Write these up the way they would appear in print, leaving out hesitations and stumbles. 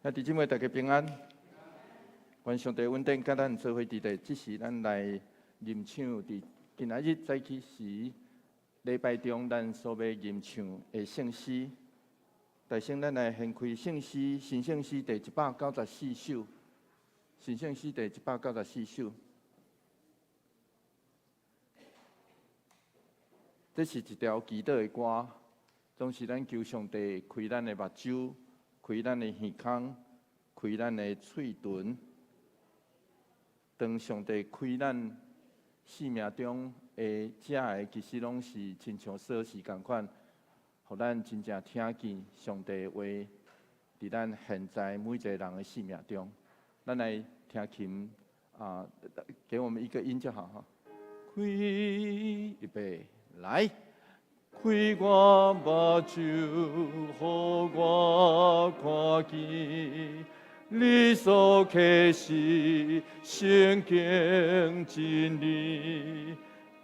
兄弟姊妹，大家平安。愿上帝稳定，甲咱做伙伫地。即是咱来吟唱伫今仔日早起时礼拜中，咱所要吟唱的圣诗。大先，咱来献开圣诗，新圣诗第194首。新圣诗第194首。这是一条祈祷的歌，总是咱求上帝开咱的目睭。开咱的耳孔，开咱的喙唇。当上帝开咱生命中的遮个，其实拢是亲像锁匙共款，互咱真正听见上帝的话，伫咱现在每一个人的生命中。咱来听琴给我们一个音就好哈。开，预备，来。开我目睭，互我看见你所启示圣经真理。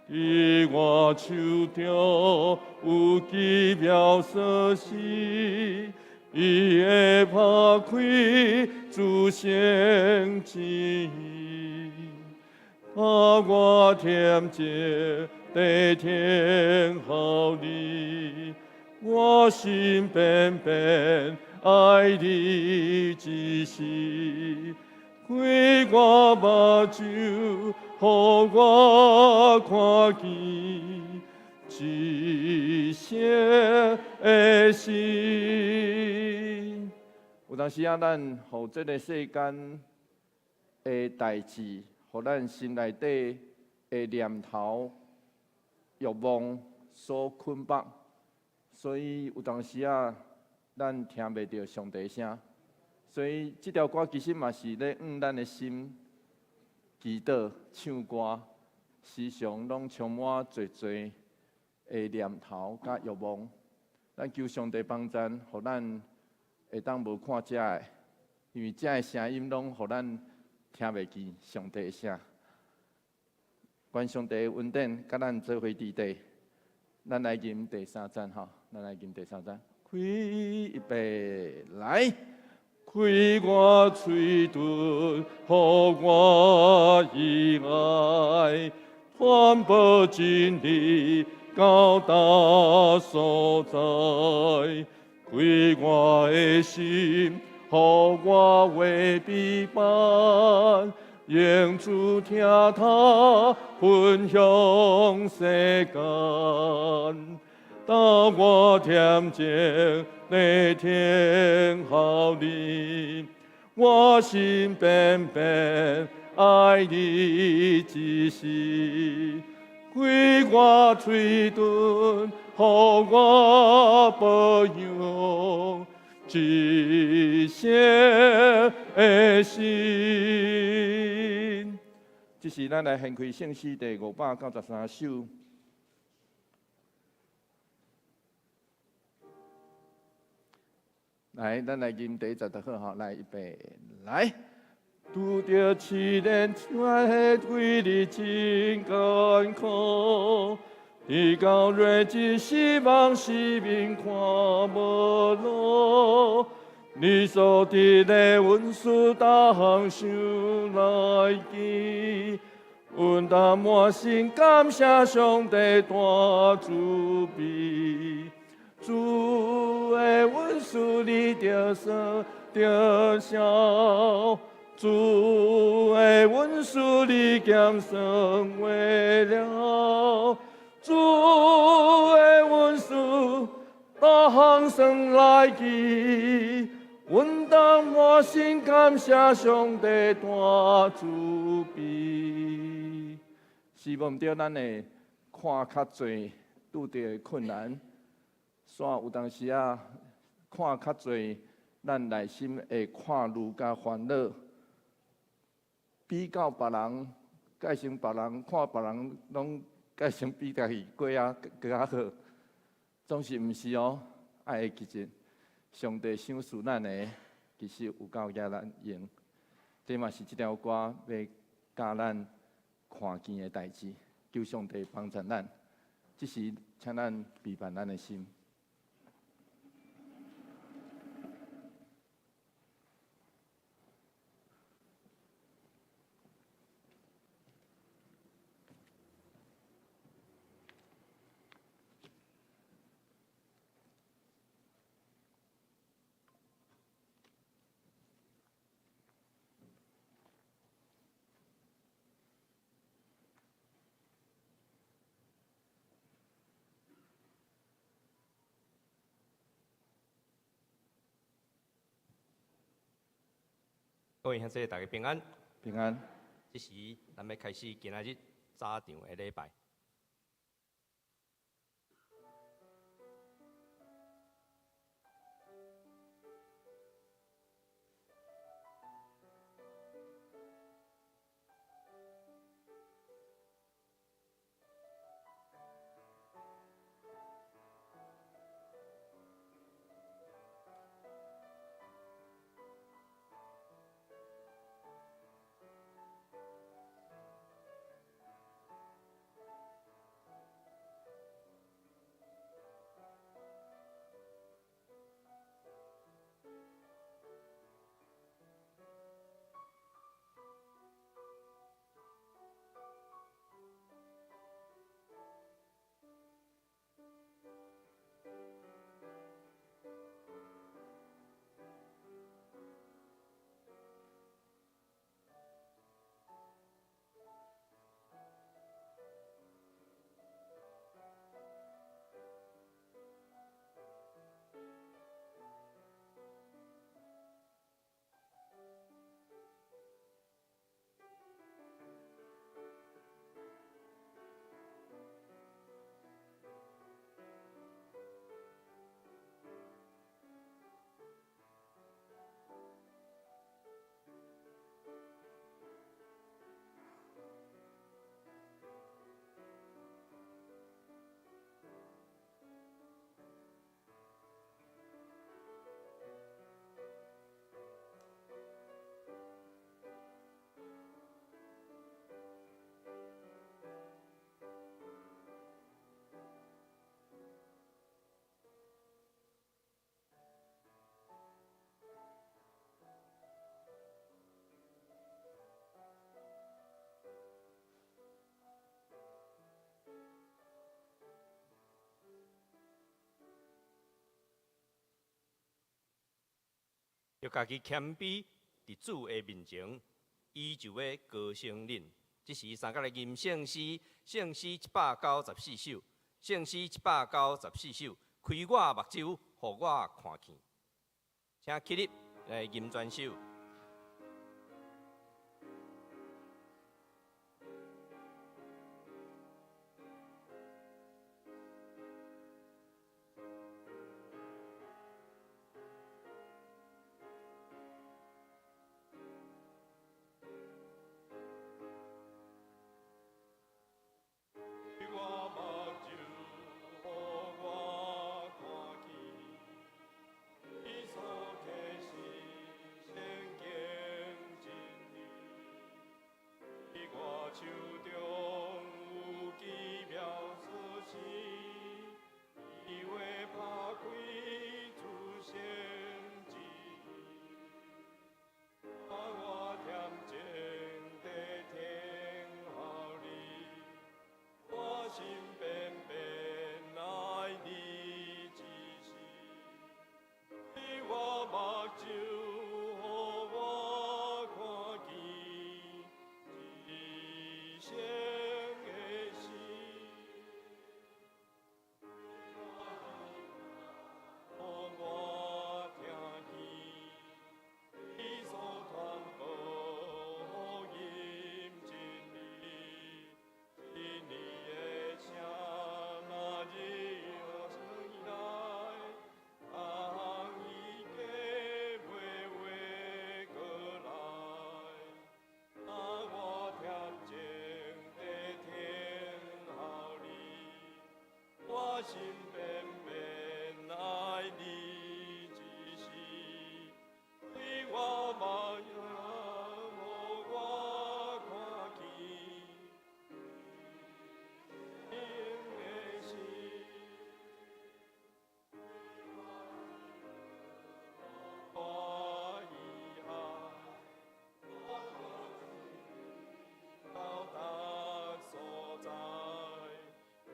伫我手中有奇妙锁匙，伊会打开诸圣之意，把我添进。地天好你，我心变变爱你之时，开我目睭，互我看见一些的心。有当时咱互这个世间的代志，互咱心内底的念头。欲望所捆绑，所以有当时咱听袂到上帝声。所以这条歌其实嘛是咧咱的心祈祷、唱歌，时常拢充满侪的念头甲欲望。咱求上帝帮助，互咱会当无看遮个，因为遮个声音拢互咱听袂见上帝的声。愿上帝恩典，甲咱做伙伫地。咱来吟第3站哈，咱来吟第3站。开，预备，来！开我喙唇，互我以爱，传播真理，到达所在。开我的心，互我为彼伴。用主听他分享世间，当我听见你天好你，我心变变爱你之时，开我喙唇，互我保养。一些的心，这是咱来献开圣诗第593首。来，咱来吟第1就好哈。来，预备，来。拄着试炼，我对你真艰苦。你到瑞之希望生命看无路，你所伫的恩赐大项想来记，阮当满心感谢上帝大慈悲，主的恩赐你着说着笑，主的恩赐你减生为了。主的恩赐，大项算来记，阮当满心感谢上帝大慈悲。希望着咱会看较侪拄着的困难，煞有当时看较侪，咱内心会看愈加烦恼，比较别人，改成别人看别人拢。改成比家己过更较好，总是毋是哦？爱会记住，上帝赏赐咱的，其实有够野咱用。这嘛是这条歌要教咱看见的代志，求上帝帮助咱。只是请咱陪伴咱的心。各位兄弟，大家平安。平安。这时，咱要开始今仔日早场的礼拜。要家己谦卑伫主的面前，伊就要高声恁。这时三角的吟圣诗，圣诗194首，圣诗194首，开我目睭，互我看见。请起立来吟全首。手中有奇妙事情，伊话拍开出先机，我恬静地听候你，我心变变爱你一时，你我目睭。心变变爱你一时，对我目睭，我看见你的心。我以爱到达所在，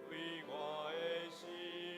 为我的心。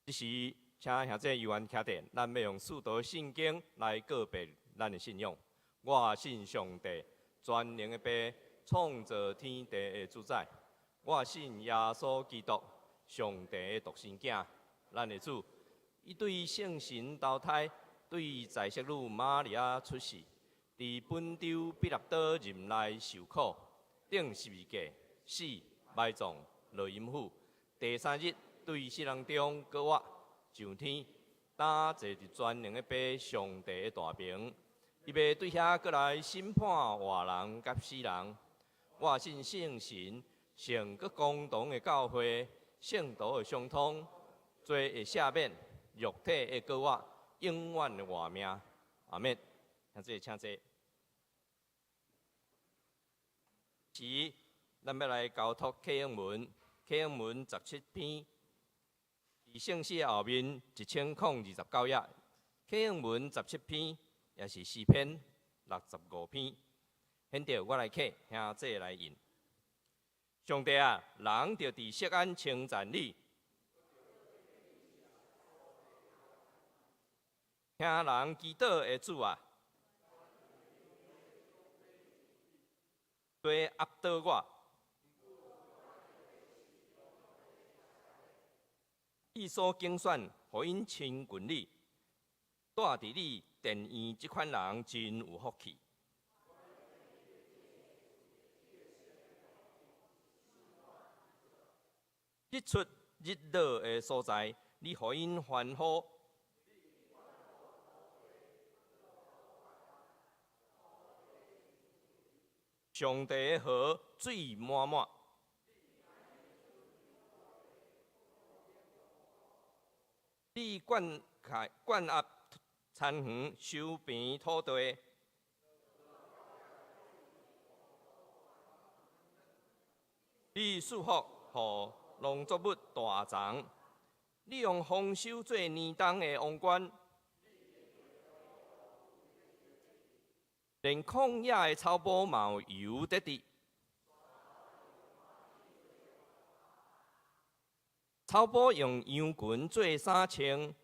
这时，请兄弟议员徛定，咱要用四道圣经来告别咱的信仰。我信上帝，全能的爸，创造天地的主宰。我信耶稣基督，上帝的独生囝，咱的主。伊对圣神投胎，对在色女玛利亚出世，伫本州彼拉多任内受苦，顶十字架死，埋葬，落阴府。第三日，对死人中搁活上天，打坐伫全能的爸上帝的大名，伊要对遐搁来审判活人甲死人。我信圣神，圣搁公堂的教会，圣道的相通，罪的赦免，肉体的搁活，永远的活命。阿免。像这请坐。是，咱要来交托启应文，启应文17篇。伫圣诗后面1029页，启应文17篇，也是诗篇65篇。现着我来刻，兄弟来引。上帝啊，人着伫锡安称赞你，听人祈祷的主啊，多压倒我。你所竞选，互因亲近你，住伫你殿院，即款人真有福气。日出日落的所在，你互因欢呼。上帝的河水满满。你灌压田园，收平土地。你赐福予农作物大长。你用丰收做年冬的王冠，连旷野的草埔嘛有油得滴。草埔用羊群做衫穿，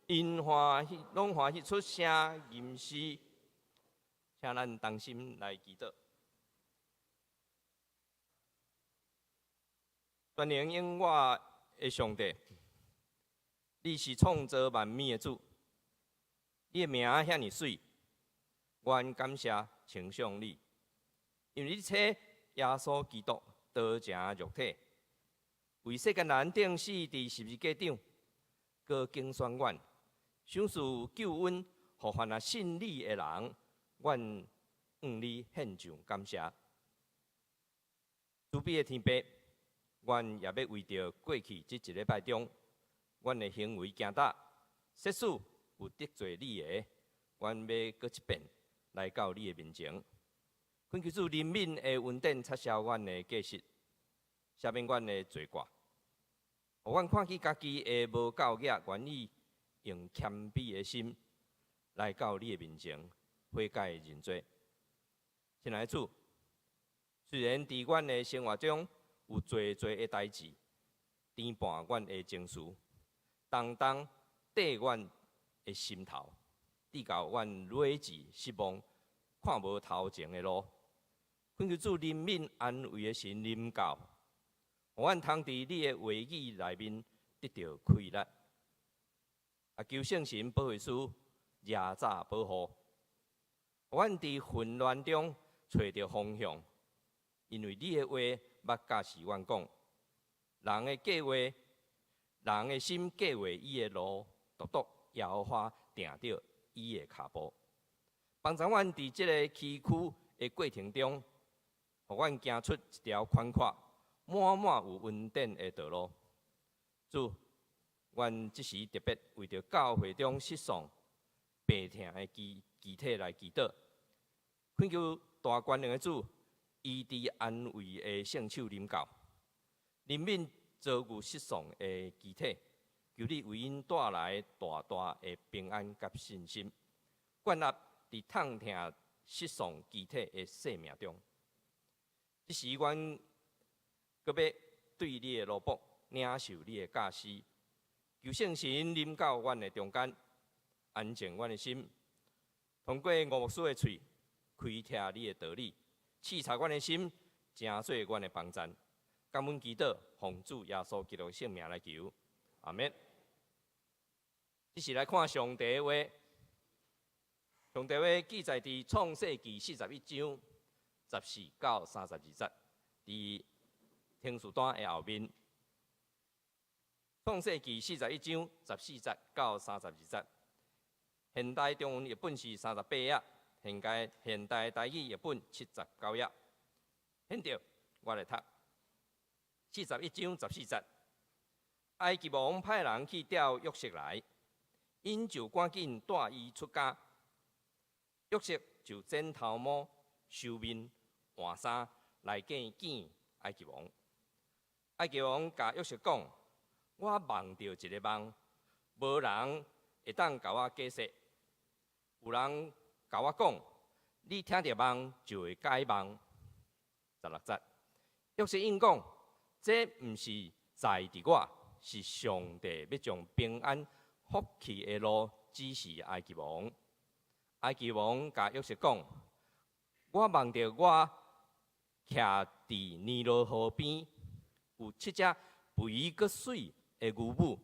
因拢欢喜出声吟诗，请咱同心来祈祷。全能永活的上帝，你是创造万物的主，你的名遐尼水，愿感谢称颂你，因为你册耶稣基督道成肉体，为世间人定死伫十字架上，搁竞选阮，享受救恩，互凡啊信你的人，阮向你献上感谢。慈悲的天父，阮也要为着过去这一礼拜中，阮的行为行答，设使有得罪你的，阮要搁一遍来到你的面前。恳求主怜悯的恩典，擦消阮的过失，赦免阮的罪过，互阮看见家己的无够格，愿意用谦卑的心来到你的面前，悔改认罪。亲爱的主，虽然伫阮的生活中有侪的代志，填满阮的情绪，当缀阮的心头，直到阮累至失望，看无头前的路。恳求主怜悯安慰的心临到，互阮通伫你的话语内面得到开力。啊，求圣神保惠师夜早保护，互阮伫混乱中找到方向。因为你的话捌教示阮讲，人的计划，人的心计划伊的路，独独耶和华定着伊的脚步。帮助阮伫即个崎岖的过程中，互阮行出一条宽阔、满满有恩典的道路。主，阮即时特别为着教会中失丧、病痛的肢体来祈祷，恳求大权能的主，医治安慰的圣手临到，怜悯遭遇失丧的肢体，求你为因带来大大的平安甲信心，灌压伫痛痛失丧肢体的生命中。即时，阮搁要对你的奴仆领受你的教示，求圣神临到阮的中间，安静阮的心，通过吴牧师的喙，开拓你的道理，刺察阮的心，成做阮的帮站。感恩祈祷，奉主耶稣基督的圣名来求，阿免。这是来看上帝的话，上帝的话记载伫创世纪41章14到32节，伫天书单的后面。创世纪41章14节到32节，现代中文译本是38页，现代台语译本79页。现着，我来读。41章14节，埃及王派人去调约瑟来，因就赶紧带伊出家。约瑟就剪头毛、修面、换衫来见埃及王。埃及王甲约瑟讲：“我梦到一个梦，无人会当甲我解释。有人甲我讲，你听到梦就会解梦。16节，约瑟应讲：这毋是在伫我，是上帝要将平安福气的路指示埃及王。埃及王甲约瑟讲：我梦到我徛伫尼罗河边，有7只肥搁水的牛母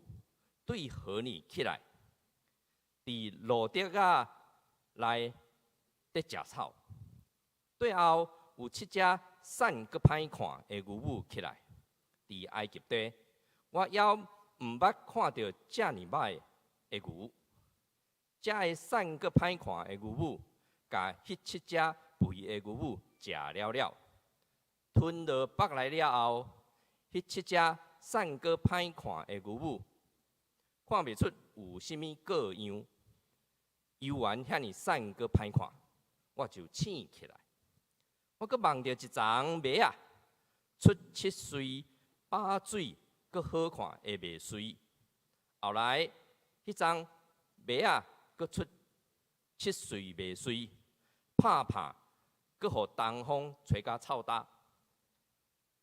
对河里起来，伫路竹仔内在食草。对后有7只瘦搁歹看的牛母起来，伫埃及地，我还毋捌看到遮尔歹的牛。遮个瘦搁歹看的牛母，甲迄7只肥的牛母食了，吞落腹内了后，迄7只瘦搁歹看的牛母，看袂出有啥物各样，犹原遐尼瘦搁歹看，我就醒起来。我搁梦到一丛麦啊，出7穗把水搁好看的麦穗。后来迄丛麦啊，搁出7穗麦穗，拍，搁互东风吹甲臭焦。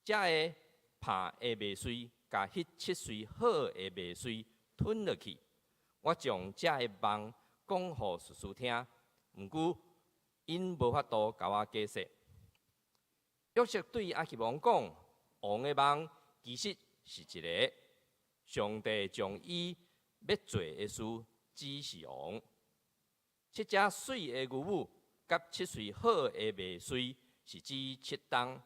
遮个拍的麦穗，甲迄7穗好的麦穗吞落去。我将遮个梦讲互叔叔听，毋过因无法度甲我解释。约瑟对埃及王讲：王的梦其实是一个，上帝将伊要做的事指示王。7只水的牛母，甲7穗好的麦穗，是指7冬。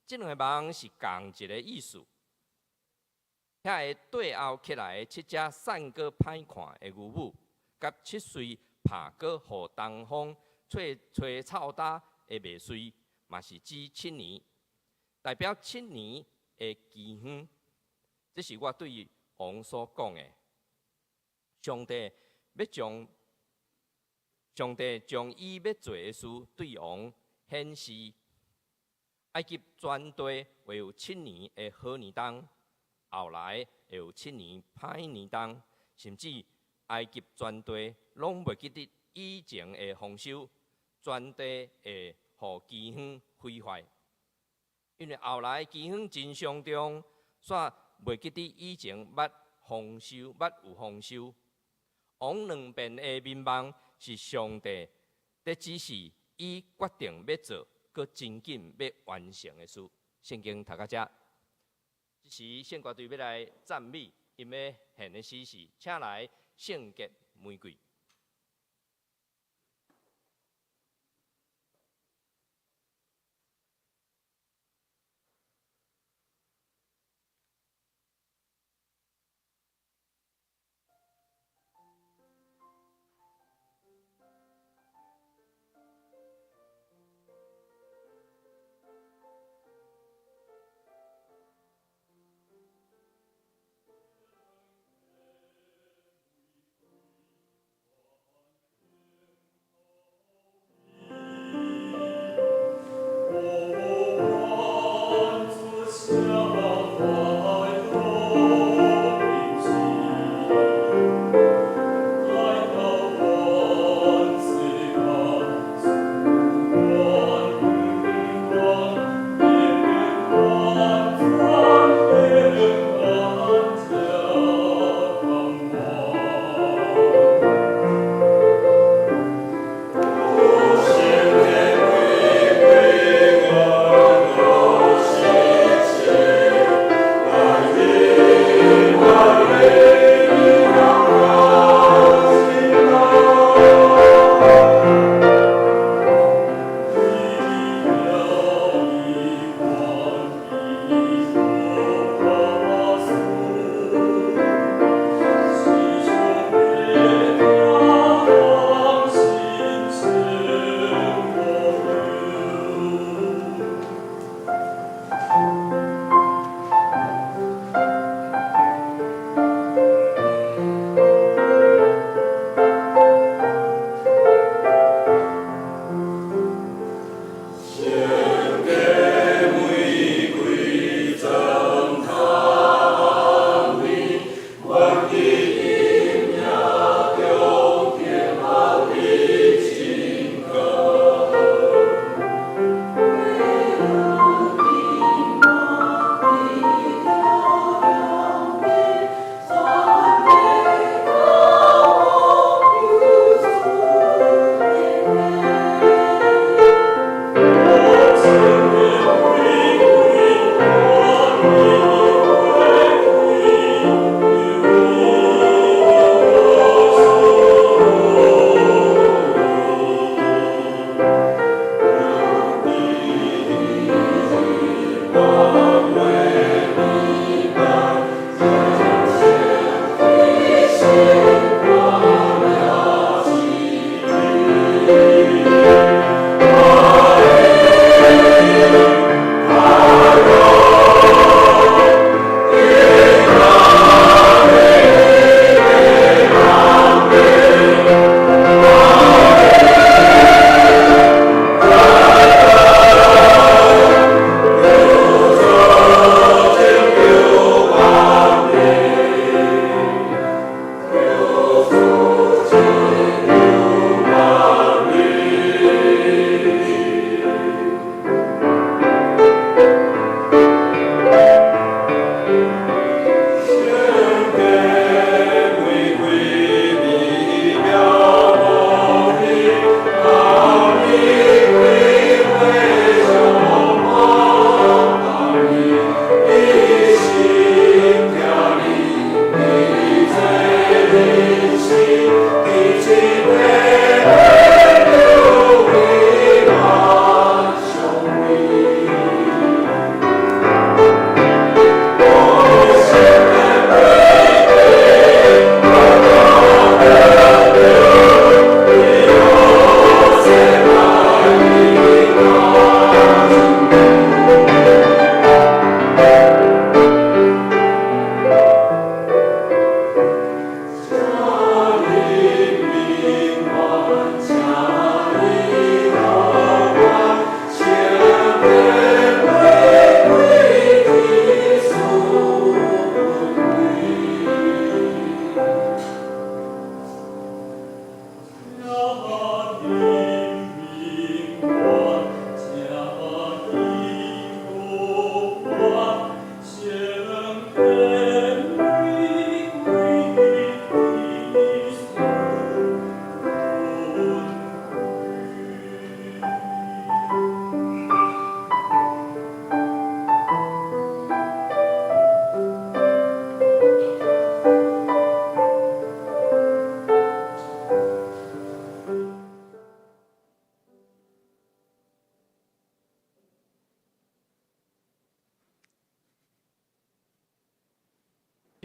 这两个梦是同一个意思。遐个对后起来的7只瘦搁歹看的牛母，甲7穗拍搁互东风吹臭焦的麦穗，嘛是指7年，代表7年的期限。这是我对王所讲的。上帝将伊要做的事对王显示。埃及全地会有7年的好年冬，后来会有7年歹年冬，甚至埃及全地拢袂记得以前的丰收，全地会互饥荒毁坏。因为后来饥荒真严重，煞袂记得以前捌有丰收。王两遍的民望是上帝在指示伊决定要做，搁真紧要完成的事。圣经读到遮，这时圣歌队要来赞美，因要献的诗是，请来圣洁玫瑰。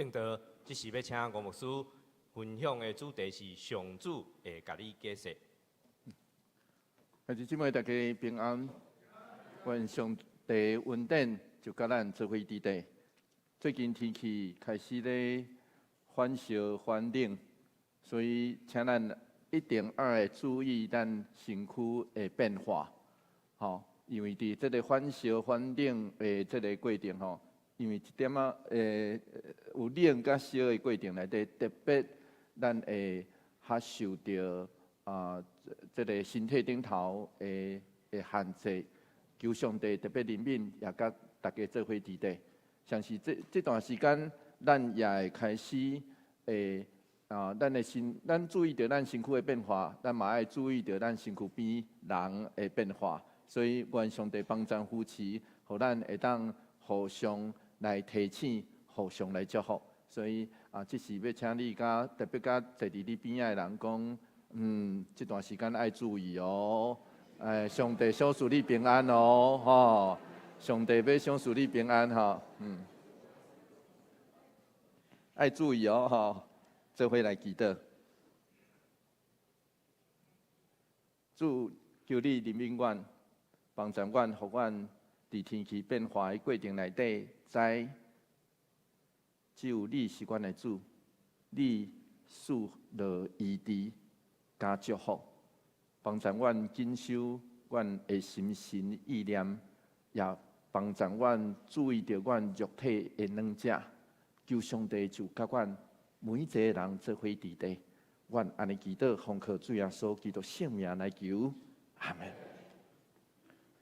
敬道，即是要请吴牧师分享的主题是上主会甲你解释。弟兄姊妹，大家平安。愿上帝恩典就甲咱做伙伫地。最近天气开始咧反烧反冷，所以请咱一定要注意咱身躯的变化。吼，因为伫这个反烧反冷的这个过程吼，因为一点仔有冷甲烧的过程内底，特别咱会较受到这个身体顶头的限制。求上帝特别怜悯，也甲大家做伙伫地。像是这段时间，咱也会开始咱注意到咱身躯的变化，咱嘛爱注意到咱身躯边人的变化。所以愿上帝帮助夫妻，互咱会当互相来提醒，互相来祝福。所以这是要请你特别甲坐伫你边仔的人讲，这段时间爱注意哦。上帝想赐你平安哦，吼！上帝要想赐你平安吼，爱注意哦，吼！做伙来祈祷，主求你怜悯阮，帮助阮，互阮伫天气变化的过程内底，知只有你是阮的主，你赐落医治加祝福。帮助阮紧守阮的心神意念，也帮助阮注意到阮肉体的软者。求上帝就甲阮每一个人做伙伫地。阮安尼祈祷，奉靠主耶稣基督圣名来求，阿门。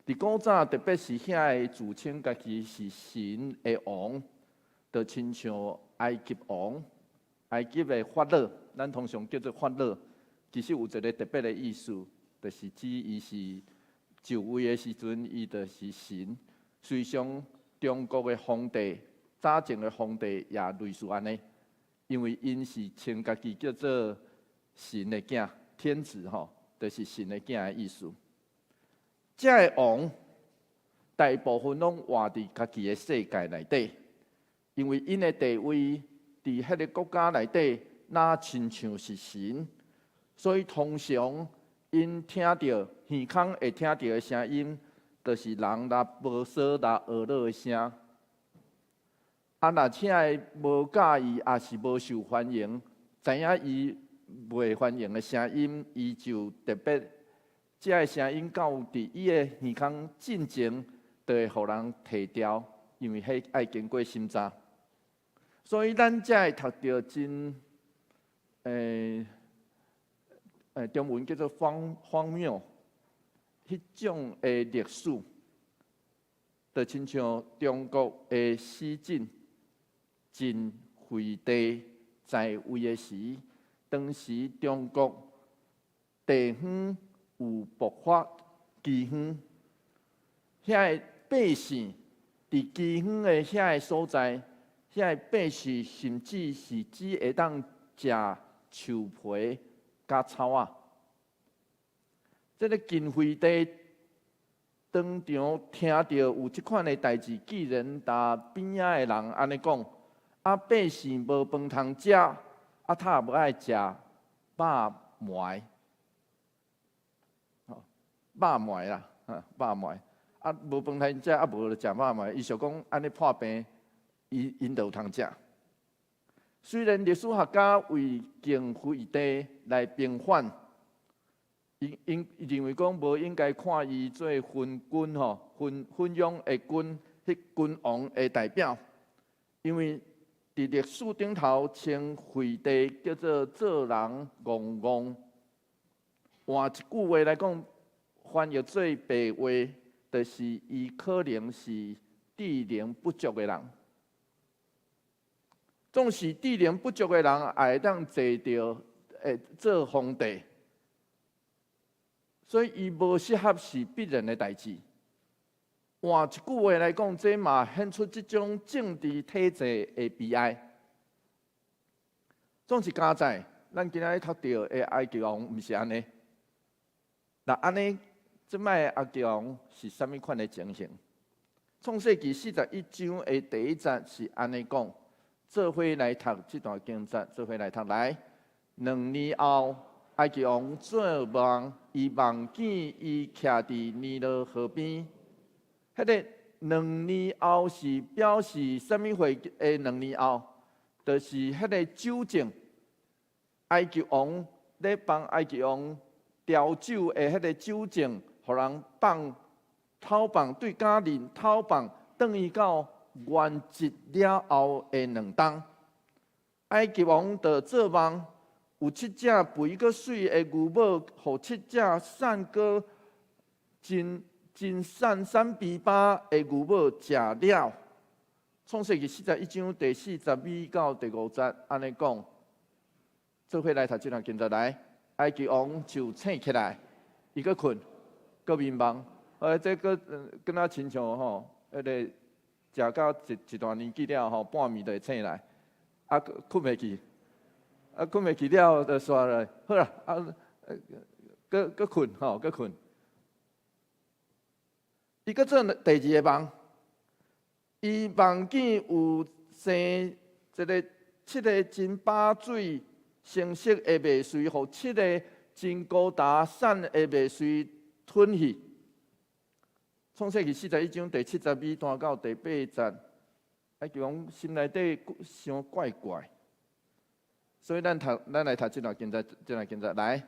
伫古早，特别是遐个自称家己是神的王，就亲像埃及王、埃及的法老，咱通常叫做法老。其实有一个特别的意思，就是指伊是就位的时阵，伊就是神。随上中国的皇帝，早前的皇帝也类似安尼，因为因是称家己叫做神的囝，天子吼，就是神的囝的意思。这个王大部分拢活伫家己的世界内底，因为因的地位伫迄个国家内底，那亲像是神。所以通常，因听到耳孔会听到的声音，就是人若无说若学落的声。若请无介意，也是无受欢迎，知影伊袂欢迎的声音，伊就特别这个声音到伫伊的耳孔进前，就会互人提掉，因为迄爱经过审查。所以咱才会读到真中文叫做荒谬，迄种的历史，就亲像中国的史进晋惠帝在位的时，当时中国地方有爆发饥荒，遐个百姓伫饥荒的遐个所在，遐个百姓甚至是只会当食树皮加草啊！这个晋惠帝当场听到有即款的代志，既然甲边仔的人安尼讲，百姓无饭通食，他也无爱食肉糜，肉糜啦，肉糜。无饭通食，无就食肉糜。伊想讲安尼破病，因就有通食。虽然历史学家为晋惠帝来平反，因认为讲无应该看伊做昏君吼，昏庸的君，迄君王的代表，因为伫历史顶头称惠帝叫做人戆戆，换一句话来讲，翻译做白话，就是伊可能是智能不足的人。总是智能不足的人，也会当坐着做皇帝，所以伊无适合是必然的代志。换一句话来讲，这嘛显出这种政治体制的悲哀。总是加在，咱今仔读到的埃及王，毋是安尼。那安尼，即摆埃及王是啥物款的情形？创世纪41章的第1节是安尼讲。做伙来读这段经节，做伙来读来。2年后，埃及王做梦，伊梦见伊徛伫尼罗河边。迄个2年后是表示什么会的2年后？就是迄个酒政，埃及王咧帮埃及王调酒的迄个酒政，互人偷放对家人偷放，等于到元节了后的2冬。埃及王就做梦，有7只肥个水的牛母，互7只瘦个真瘦瘦肥巴的牛母食了。创世纪41章第42到第5节，安尼讲。做伙来读这段经节来。埃及王就醒起来，伊个困，个迷茫。这个跟他亲像吼，迄个食到一段年纪了吼，半暝就会醒来，困袂去，困袂去了就煞来，好啦，个困吼，个困。伊个做第2个梦，伊梦见有生一个7个真饱水成色的麦穗，互7个真高大瘦的麦穗吞去。创世纪41章第72段到第8节，埃及王心内底想怪怪，所以咱来读这段经节，来。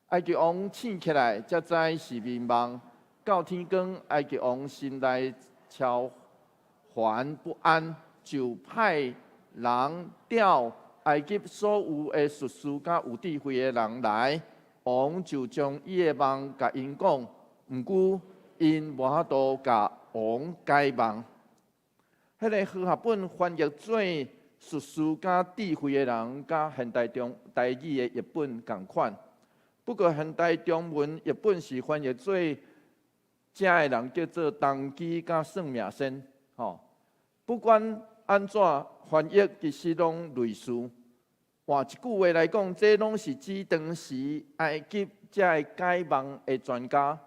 埃及王醒起来，才知是眠梦。到天光，埃及王心内超烦不安，就派人调埃及所有的术士甲有智慧的人来。王就将伊的梦甲因讲，毋过因无法度甲王解梦。迄个和合本翻译做术士甲智慧的人，甲现代中台语的译本共款。不过现代中文译本是翻译做这的人叫做当机甲算命先。不管安怎翻译，其实拢类似。换一句话来讲，这拢是指当时埃及这解梦的专家。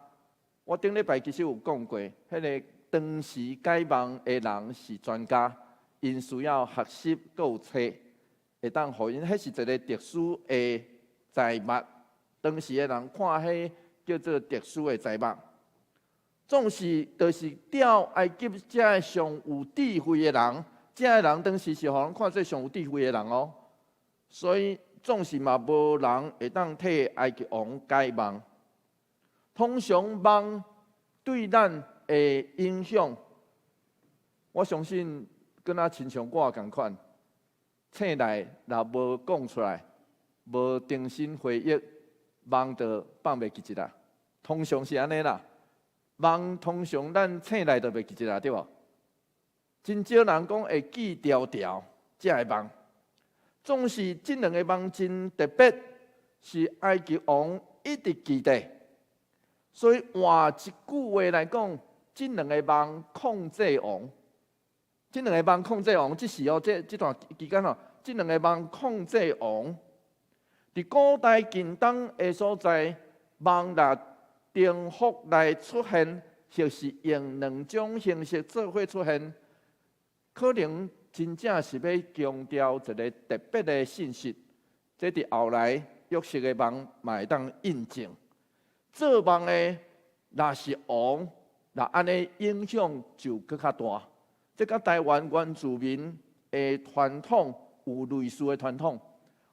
我顶礼拜其实有讲过，迄个当时解梦的人是专家，因需要学习搁有册，会当互因，迄是一个特殊的财物。当时的人看迄叫做特殊的财物。总是就是调埃及这上有智慧的人，这人当时是互人看做上有智慧的人哦。所以总是嘛无人会当替埃及王解梦。通常梦对咱的影响，我相信跟咱亲像我共款，醒来若无讲出来，无重新回忆，梦就放袂记一啦。通常是安尼啦。梦通常咱醒来就袂记一啦，对无？真少人讲会记条条这个梦。总是这2个梦真特别，是埃及王一直记得。所以换一句话来讲，这2个梦控制王。这2个梦控制王，这是这段期间这2个梦控制王。伫古代近东的所在，梦若重复来出现，或是用2种形式做伙出现，可能真正是要强调一个特别的信息。这伫后来约瑟的梦嘛会当印证。做梦的若是王，那安尼影响就更较大。这甲台湾原住民的传统有类似的传统。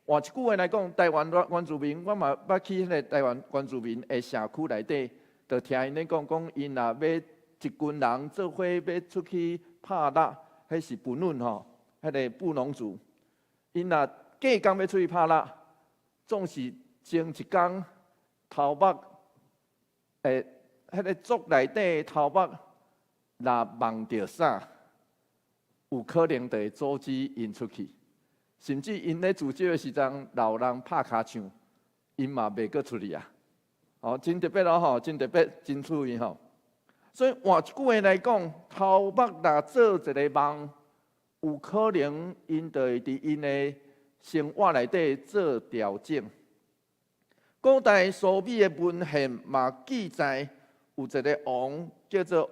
换一句话来讲，台湾原住民，我嘛捌去迄个台湾原住民的社区内底，就听因咧讲，因若要一群人做伙要出去拍蜡，迄是布嫩吼，迄个布农族。因若隔工要出去拍蜡，总是前一工头目，迄个族内底头目若梦到啥，有可能就会阻止因出去。甚至因咧自救的时阵，老人拍骹唱，因嘛袂阁出去啊！真特别咯真特别，真趣味吼。所以换一句话来讲，头目若做一个梦，有可能因就会伫因的生活内底做调整。古代苏美的文献嘛记载，有一个王叫做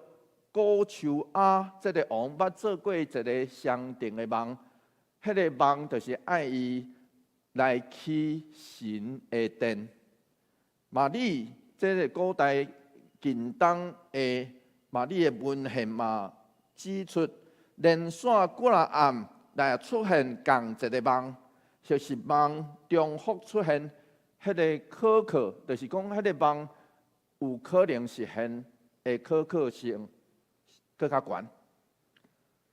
古丘阿，这个王捌做过一个上定的梦。迄个梦就是爱伊来起神的殿。玛丽，这个古代近东的玛丽的文献嘛，指出连续几啊暗来出现同一个梦，就是梦重复出现。迄个可靠，就是讲迄个梦有可能实现的可靠性更较悬。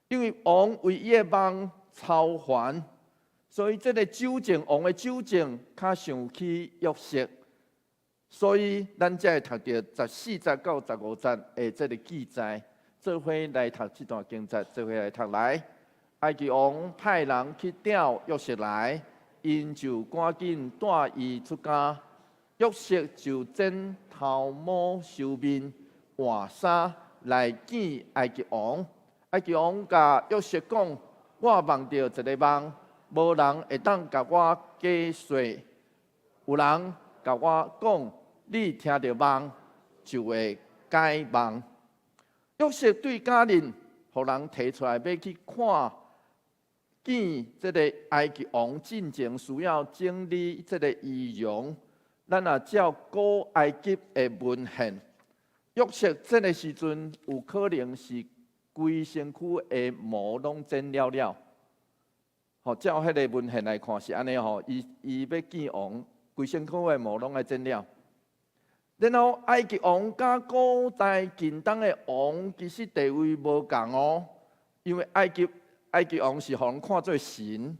因为王为伊的梦超凡，所以这个酒政王的酒政较想起约瑟，所以咱才会读到14节到15节的这个记载。做伙来读这段经节，做伙来读来。埃及王派人去调约瑟来。因就赶紧带伊出家，约瑟就剪头毛、修面、换衫来见埃及王。埃及王甲约瑟讲：“我梦到一个梦，无人会当甲我解说。有人甲我讲，你听到梦就会解梦。”约瑟对家人，互人提出来要去看。见这个埃及王进前需要整理这个仪容，咱也照古埃及的文献，约瑟这个时阵有可能是规身躯的毛拢剪了。吼，照迄个文献来看是安尼吼，伊要见王，规身躯的毛拢爱剪了。然后埃及王甲古代近东的王其实地位无共哦，因为埃及王是互人看做神，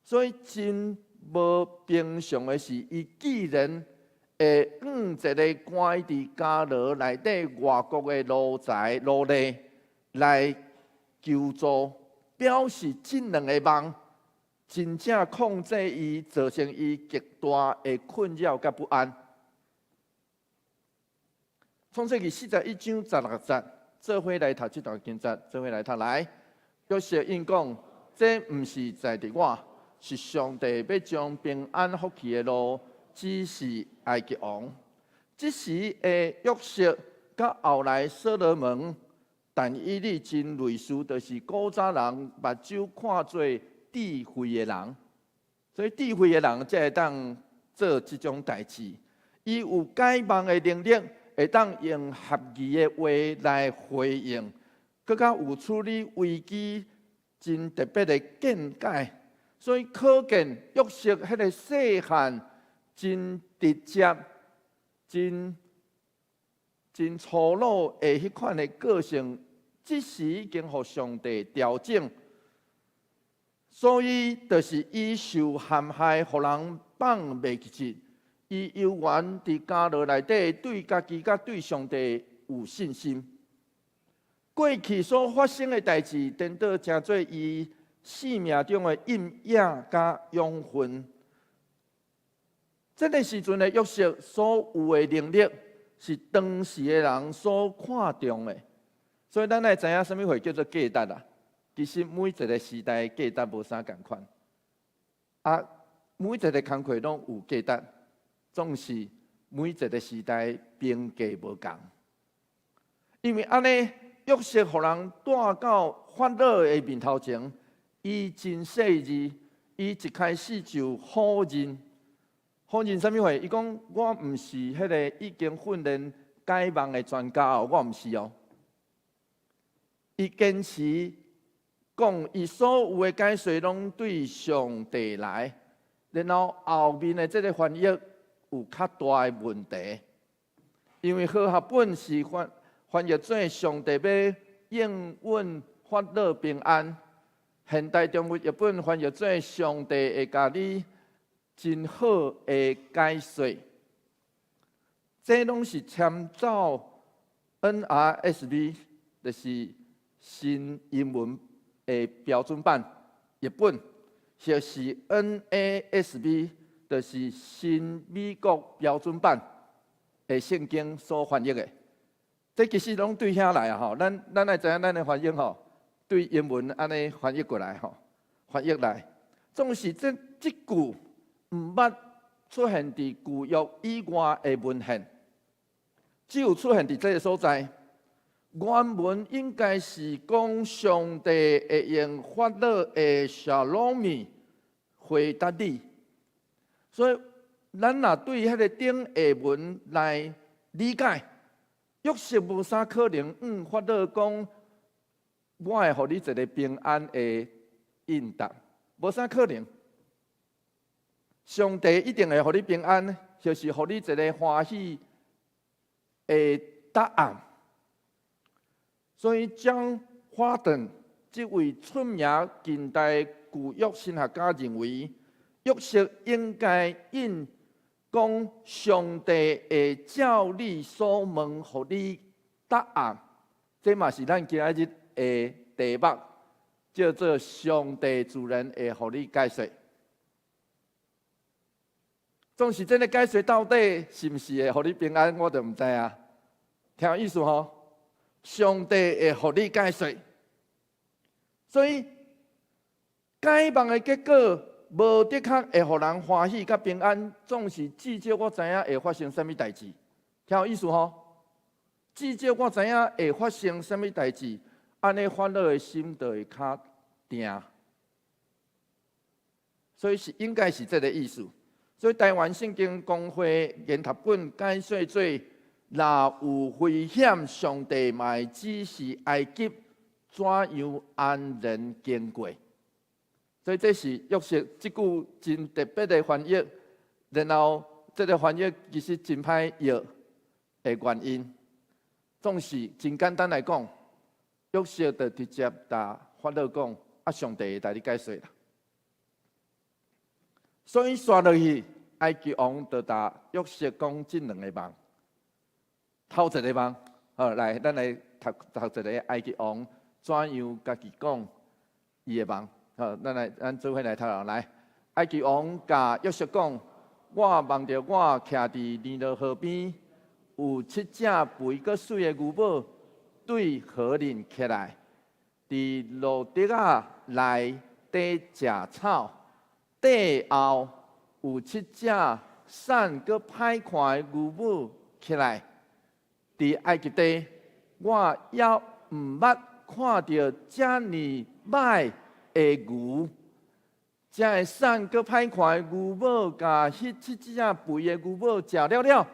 所以真无平常的是，伊既然会一个关伫家牢内底外国的奴才奴隶来求助，表示这两个梦真正控制伊，造成伊极大的困扰甲不安。创世纪41章16节，做伙来读这段经节，做伙来读来。约瑟应讲：“这毋是在伫我，是上帝要将平安福气的路指示埃及王。”这时的约瑟，甲后来所罗门，但以理真类似，就是古早人目睭看做智慧的人，所以智慧的人才会当做这种代志。伊有解梦的能力，会当用合宜的话来回应。更加有处理危机真特别的见解，所以可见约瑟迄个细汉真直接、真粗鲁的迄款的个性，即时已经互上帝调整，所以就是伊受陷害，互人放袂记，伊犹原伫家牢内底对家己甲对上帝有信心。过去所发生的代志，颠倒成做伊生命中的印影甲养分。这个时阵的约瑟所有的能力，是当时的人所看重的。所以咱来知影什么话叫做价值啊？其实每一个时代的价值无啥共款，每一个工课拢有价值，总是每一个时代评价无共。因为安尼。约瑟互人带到法老的面头前，伊真细致，伊一开始就否认。否认什么话？伊讲我毋是迄个已经训练解梦的专家哦，我毋是哦。伊坚持讲，伊所有的解说拢对上帝来，然后后面的这个翻译有较大的问题，因为和合本是翻译做上帝要应允法老平安，现代中文译本翻译做上帝会甲你真好的解说，这拢是参照 NRSV， 就是新英文的标准版译本，就是 NASB， 就是新美国标准版的圣经所翻译的。这其实拢对遐来啊！吼，咱来知影咱的翻译吼，对英文安尼翻译过来吼，翻译来，总是这句毋捌出现伫旧约以外的文献，只有出现伫这个所在。原文应该是讲上帝会用法老的小罗米回答你，所以咱若对迄个顶下文来理解，约瑟无啥可能法老讲我会互你一个平安的应答，无啥可能。上帝一定会互你平安，就是互你一个欢喜的答案。所以，将华顿这位出名近代旧约神学家认为，约瑟应该应讲上帝会照你所问，互你答案。这嘛是咱今日的题目，叫做“上帝自然会互你解说”。总是这个解说到底是不是会互你平安，我就唔知啊。听有意思吼？上帝会互你解说，所以解梦的结果无的确会互人欢喜甲平安，总是至少我知影会发生什么代志。听有意思吼？至少我知影会发生什么代志，安尼法老的心就会较定。所以是应该是这个意思。所以台湾圣经公会研读本解说做。若有危险，上帝嘛指示埃及怎样安然经过。所以这是约瑟这句真特别的翻译。然后这个翻译其实真歹译的原因，总是真简单来讲，约瑟就直接答法老讲：啊，上帝会带你解说啦。所以刷落去，埃及王就答约瑟讲这两个梦。头一个梦，好来，咱来读一个埃及王怎样家己讲伊的梦。好，咱做伙来读来。埃及王甲约瑟讲：我梦到我徛伫尼罗河边，有7只肥搁水的牛母对河面起来，伫路竹仔内底食草。底后有7只瘦搁歹看的牛母起来。伫埃及地，我也毋捌看到遮尼歹的牛，遮会瘦搁歹看的牛母，甲迄7只肥的牛母食了，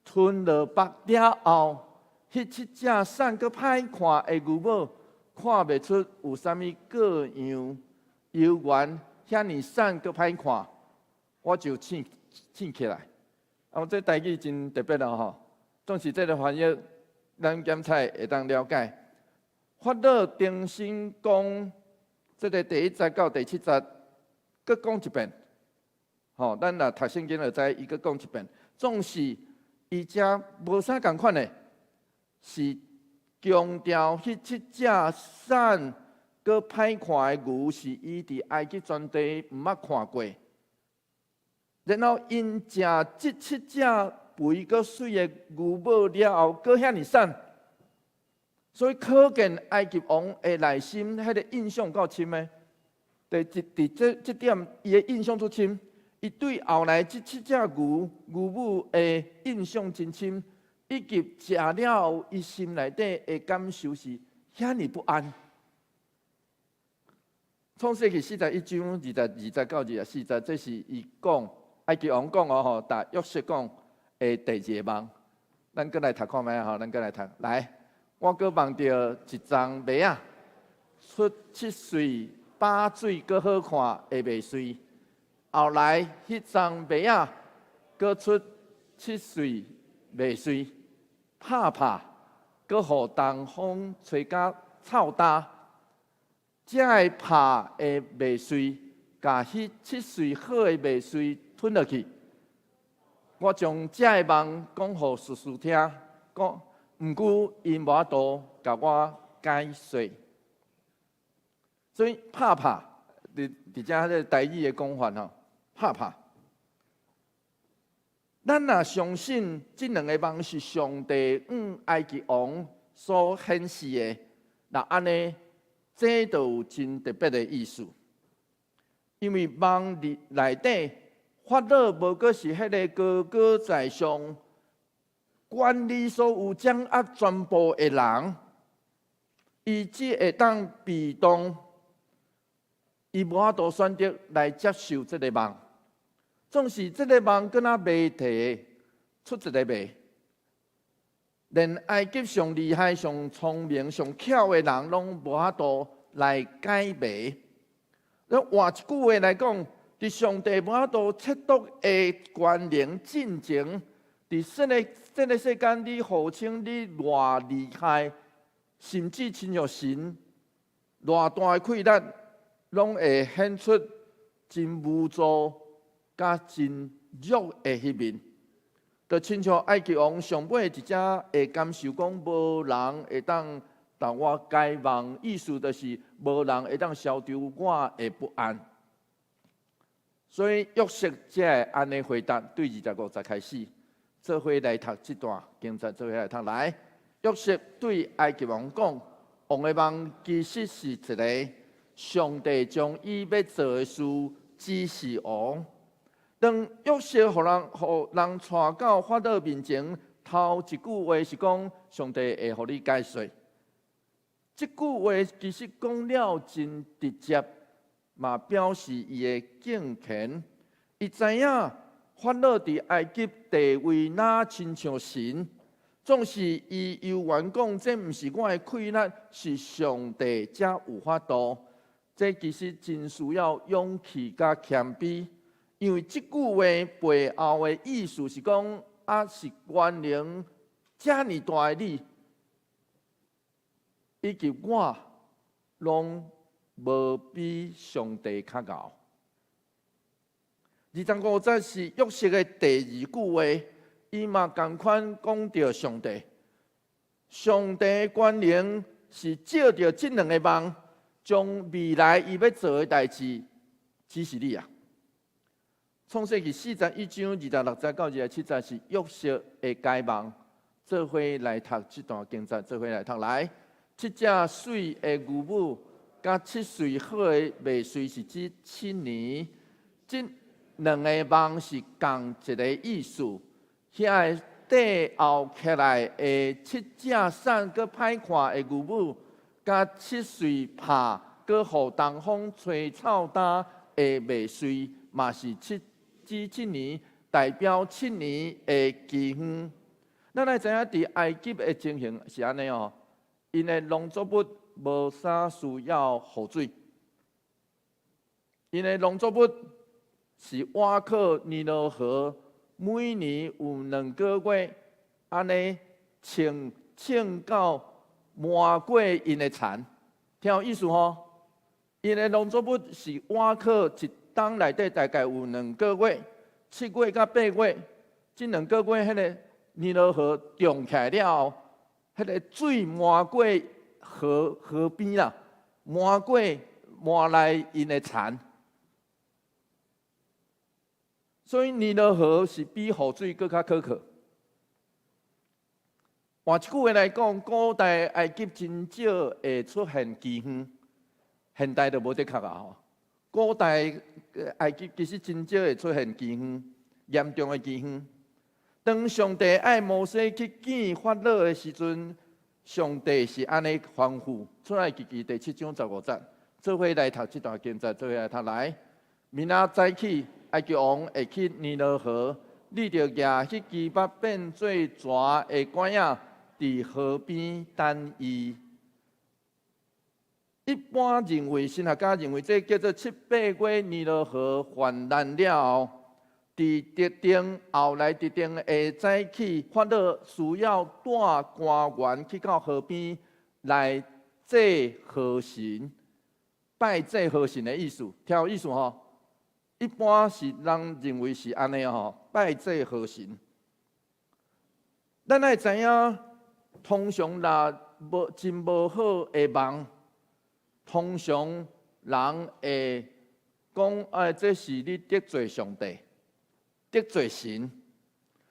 吞落腹了后，迄7只瘦搁歹看的牛母，看袂出有啥物各样游园，遐尼瘦搁歹看，我就醒起来。这台语真特别咯吼。总是这个翻译，咱检查会当了解。法老重新讲，这个第1节到第7节，各讲一遍。吼，咱若读圣经就知，伊各讲一遍。总是伊遮无啥共款的，是强调迄7只瘦搁歹看的牛，是伊伫埃及全地毋捌看过。然后因食这7只。肥搁水的牛母了后，搁遐尼瘦，所以可见埃及王的内心迄个印象够深的。伫这点，伊的印象足深。伊对后来这7只牛母的印象真深，以及食了后，伊心内底的感受是遐尼不安。创世纪41章22到24节，这是伊讲埃及王讲哦吼，答约瑟讲。第2个梦，咱搁来读看觅吼，咱搁来读。来，我搁梦到一丛麦仔，出7穗把水搁好看的麦穗。后来，迄丛麦仔搁出7穗麦穗，拍，搁互东风吹甲臭干。这个拍的麦穗，甲迄7穗好的麦穗吞落去。我将这个梦讲互叔叔听，讲毋过因无法度甲我解说，所以拍伫遮个台语的讲法吼，拍。咱若相信这2个梦是上帝埃及王所显示的，那安尼这就有真特别的意思，因为梦内底。法老无过是迄个高高在上、管理所有掌握全部的人，伊只会当被动，伊无法度选择来接受这个梦。总是这个梦敢若谜题出一个谜，连埃及上厉害、上聪明、上巧的人，拢无法度来解谜。换一句话来讲，伫上帝无法度测度的关联进程，伫这个世间，你号称你偌厉害，甚至亲像神，偌大的困难，拢会显出真无助。甲真弱的迄面，就亲像埃及王上尾一只会感受讲无人会当同我解梦，意思就是无人会当消除我的不安。所以约瑟才会安尼回答，对25节开始，做伙来读这段经节，做伙来读来。约瑟对埃及王讲：王的梦其实是一个上帝将伊要做的事指示王。当约瑟互人带到法老面前，头一句话是讲上帝会互你解说。这句话其实讲了真直接，嘛表示伊的敬虔。伊知影法老伫埃及地位哪亲像神，总是伊犹原讲这毋是我的困难，是上帝才有法度。这其实真需要勇气甲谦卑。因为这句话背后的意思是讲，是关联这么大的你，以及我，拢无比上帝较牛。25节是约瑟的第二句话，伊嘛同款讲到上帝。上帝的关联是借着这两个梦，将未来伊要做的代志指示你啊。创世纪41章26节到27节是约瑟的解梦，做伙来读这段经节，做伙来读来。7只水的牛母，甲7岁好的麦穗是指7年，这两个梦是同一个意思。遐个底后起来的7只瘦搁歹看的牛母，甲7岁拍搁互东风吹草干的麦穗，嘛是7年，代表7年的期限。咱来知影，伫埃及的情形是安尼哦，因的农作物无啥需要雨水，因的农作物是倚靠尼罗河，每年有2个月，安尼种到满过因的田，听有意思吼？因的农作物是倚靠一冬内底大概有2个月，7月到8月，这2个月，迄个尼罗河涨起来了后，迄个水漫过河边啦，漫来因的田。所以尼罗河是比雨水更较可靠。换一句话来讲，古代埃及真少会出现饥荒，现代就无得较啊吼。古代埃及其实真少会出现饥荒，严重的饥荒。当上帝爱摩西去见法老的时阵，上帝是安尼吩咐。出埃及记第7章15节，做伙来读这段经节，做伙来读来。明仔早起，埃及王会去尼罗河，你着举迄支笔变做蛇的管仔，伫河边等伊。一般认为，神学家认为，这叫做7、8月尼罗河泛滥了后，伫特定后来特定下早起，法老需要带官员去到河边来祭河神，拜祭河神的意思，听有意思吼？一般是人认为是安尼吼，拜祭河神。咱爱知影，通常真无好的梦。通常人会讲，这是你得罪上帝，得罪神。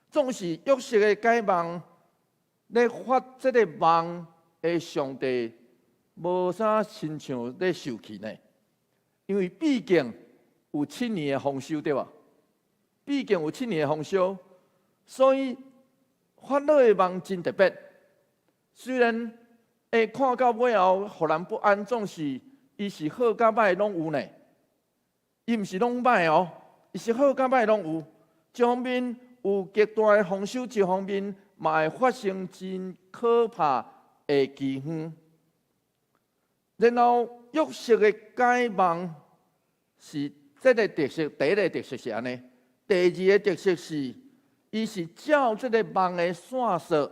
总是约瑟的解梦，咧发这个梦的上帝，无啥亲像咧受气呢？因为毕竟有7年的丰收，对吧？毕竟有7年的丰收，所以法老的梦真特别，虽然会看到尾后，互人不安，总是伊是好甲歹拢有呢。伊毋是拢歹哦，伊是好甲歹拢有。一方面有极大的丰收，一方面嘛会发生真可怕的饥荒。然后约瑟的解梦是这个特色，第一个特色是安尼，第二个特色是，伊是照这个梦的线索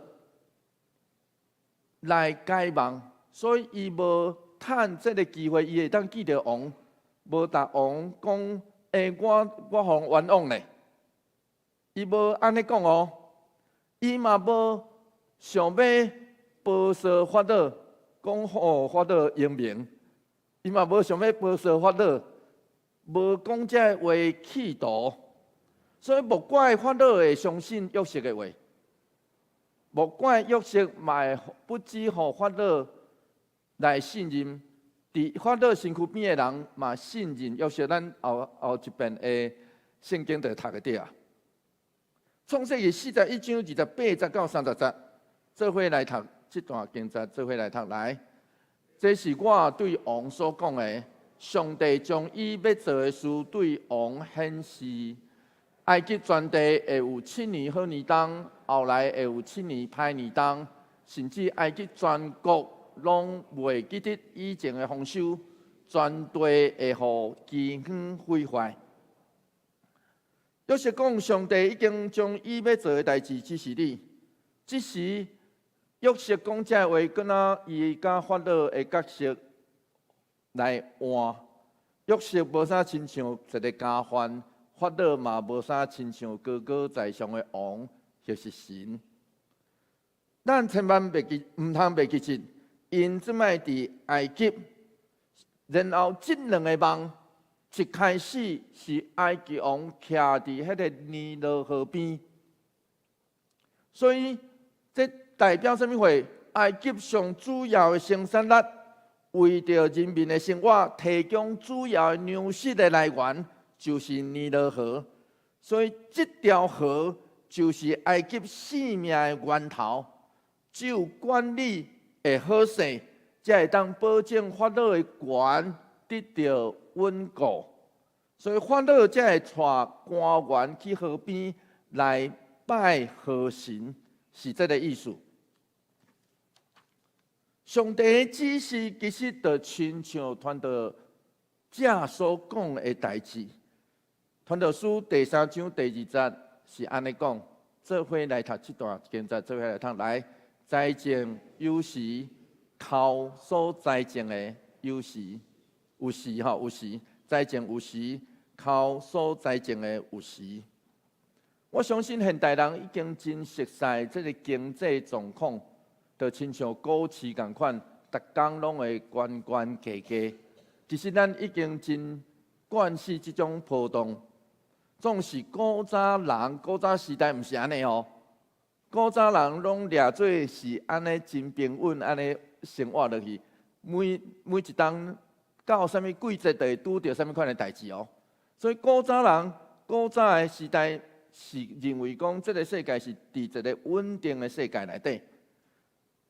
来解梦，所以伊无趁这个机会，伊会当记着王，无答王讲，我互冤枉咧。伊无安尼讲哦，伊嘛无想要保守法老，讲互法老英明，伊嘛无想要保守法老，无讲这话企图，所以莫怪法老会相信约瑟的话，莫怪约瑟嘛会不只互法老来信任，伫法老身躯边的人嘛信任约瑟。咱后一遍的圣经就读个底啊。创世记41章28节到30节，做伙来读这段经节，做伙来读来。这是我对王所讲的，上帝将伊要做的事对王显示。埃及全地会有7年好年冬，后来会有7年歹年冬，甚至埃及全国拢袂记得以前的丰收，全地会互饥荒毁坏。约瑟讲，上帝已经将伊要做的代志指示你。这时，约瑟讲这话，敢若伊甲法老的角色来换。约瑟无啥亲像一个家犯，法老嘛无啥亲像高高在上的王，就是神。咱千万毋通袂记住，因即摆伫埃及，然后这两个梦。一开始是埃及王徛伫迄个尼罗河边，所以这代表什么话？埃及上主要的生产力，为着人民的生活提供主要的粮食的来源，就是尼罗河。所以这条河就是埃及生命的源头。只有管理会好势，才会当保证法老的权得到稳固，所以法老才会带官员去河边来拜河神，是这个意思。上帝的指示其实就亲像传道者所讲的代志。传道书第3章第2节是安尼讲，做伙来读这段经节，做伙来读来。栽种有时，靠所栽种的有时。有时，栽种有时，靠所栽种的有时。我相信现代人已经真熟悉这个经济状况，就亲像股市同款，逐工拢会悬悬价价。其实咱已经真惯习这种波动，总是古早人、古早时代毋是安尼哦。古早人拢掠做是安尼真平稳，安尼生活落去，每一当。到什么季节，就会拄到什么款的代志哦。所以古早人、古早的时代是认为讲，这个世界是伫一个稳定的世界内底。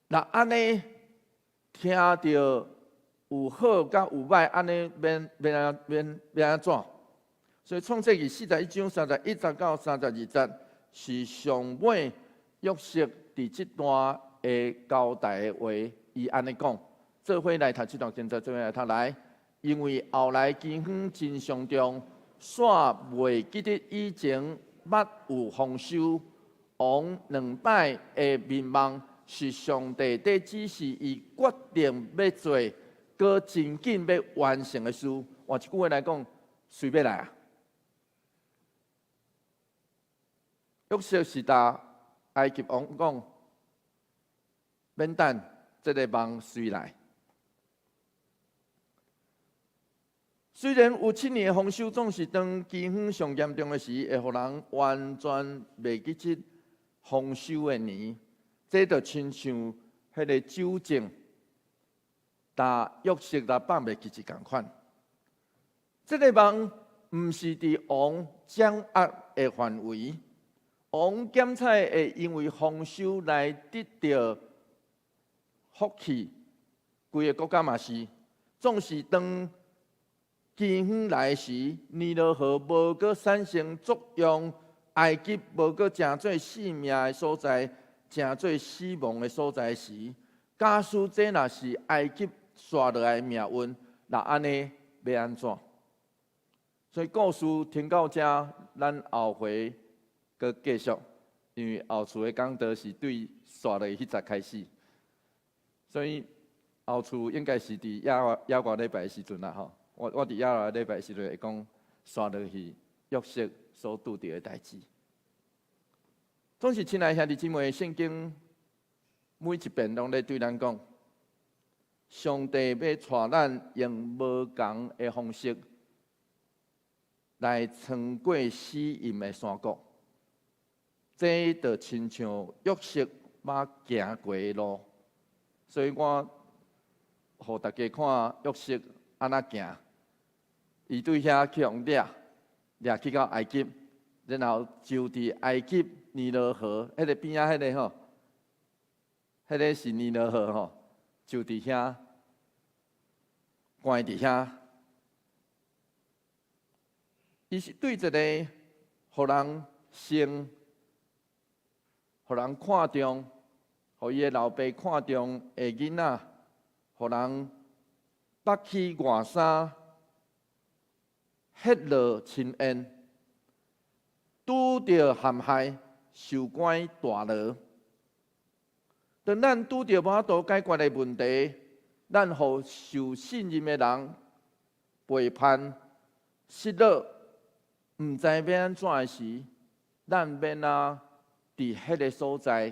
那安尼听到有好甲有歹，安尼免安怎？所以创世记41章31节到32节是上尾约瑟伫这段的交代的话，伊安尼讲。做伙来读这段经节，做伙来读来。因为后来饥荒真严重，煞袂记得以前捌有丰收。王2摆的面梦是上帝在指示伊决定要做，搁真紧要完成的事。换一句话来讲，随要来啊！约瑟是答埃及王讲，免等，这个梦随来。虽然有7年的丰收，总是当饥荒上严重的时，会互人完全袂记起丰收的年。这就亲像迄个酒政，但约瑟来放袂记起同款。这个梦毋是伫王掌握的范围，王检彩会因为丰收来得到福气，规个国家嘛是。总是当饥荒来时，尼罗河无阁产生作用，埃及无阁成做性命的所在，成做死亡的所在时，假使这若是埃及刷落来的命运，那安尼要安怎？所以故事听到这，咱后回阁继续，因为后厝的讲道是对刷落迄集开始，所以后厝应该是伫亚外礼拜的时阵啦吼。我伫亚外礼拜的时阵会讲刷落去约瑟所拄着的代志。总是亲爱兄弟姊妹，圣经每一遍拢咧对咱讲，上帝要带咱用无同的方式来穿过死荫的山谷，这就亲像约瑟捌行过的路，所以我互大家看约瑟安怎行，伊对遐去用掠去到埃及，然后就伫埃及尼罗河迄个边仔迄个吼，迄个是尼罗河吼，就伫遐关伫遐。伊是对一个互人生、互人看重、互伊的老爸看重的囡仔，互人北起外衫，迄落亲恩，拄着陷害，受关大牢。当咱拄着无法度解决的问题，咱互受信任的人背叛、失落。毋知要安怎的时，咱免啊，伫迄个所在，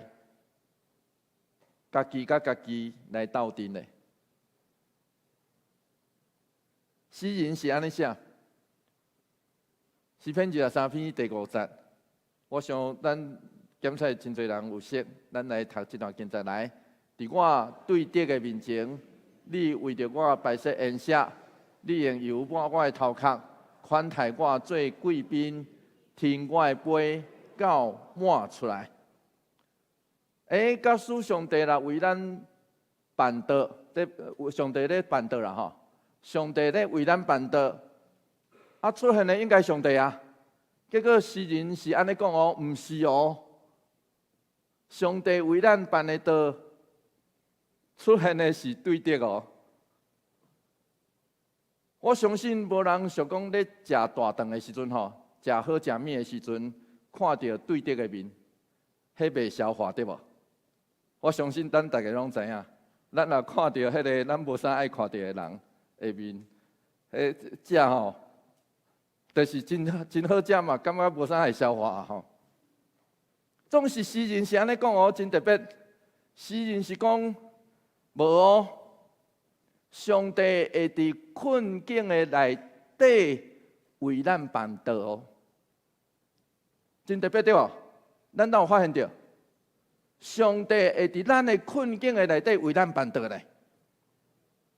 家己甲家己来斗阵的。诗人是安尼写，诗篇23篇第5节。我想咱检测真侪人有识，咱来读这段经节来。伫我对敌的面前，你为着我摆设筵席，你用油抹我的头壳。款待我做贵宾，听我的杯到满出来。假使上帝啦为咱办道，上帝咧办道啦吼，上帝咧为咱办道，出现的应该上帝啊。结果诗人是安尼讲哦，毋是哦，上帝为咱办的道，出现的是对敌哦。我相信无人想讲咧食大顿的时阵吼，食好食面的时阵，看到对敌的面，迄袂消化对无？我相信咱大家拢知影，咱若看到迄个咱无啥爱看到的人的面，食吼，就是真好食嘛，感觉无啥会消化吼。总是诗人是安尼讲哦，真特别。诗人是讲无哦。上帝会伫困境的内底为咱办道哦，真特别对无？咱哪有发现到？上帝会伫咱的困境的内底为咱办道咧。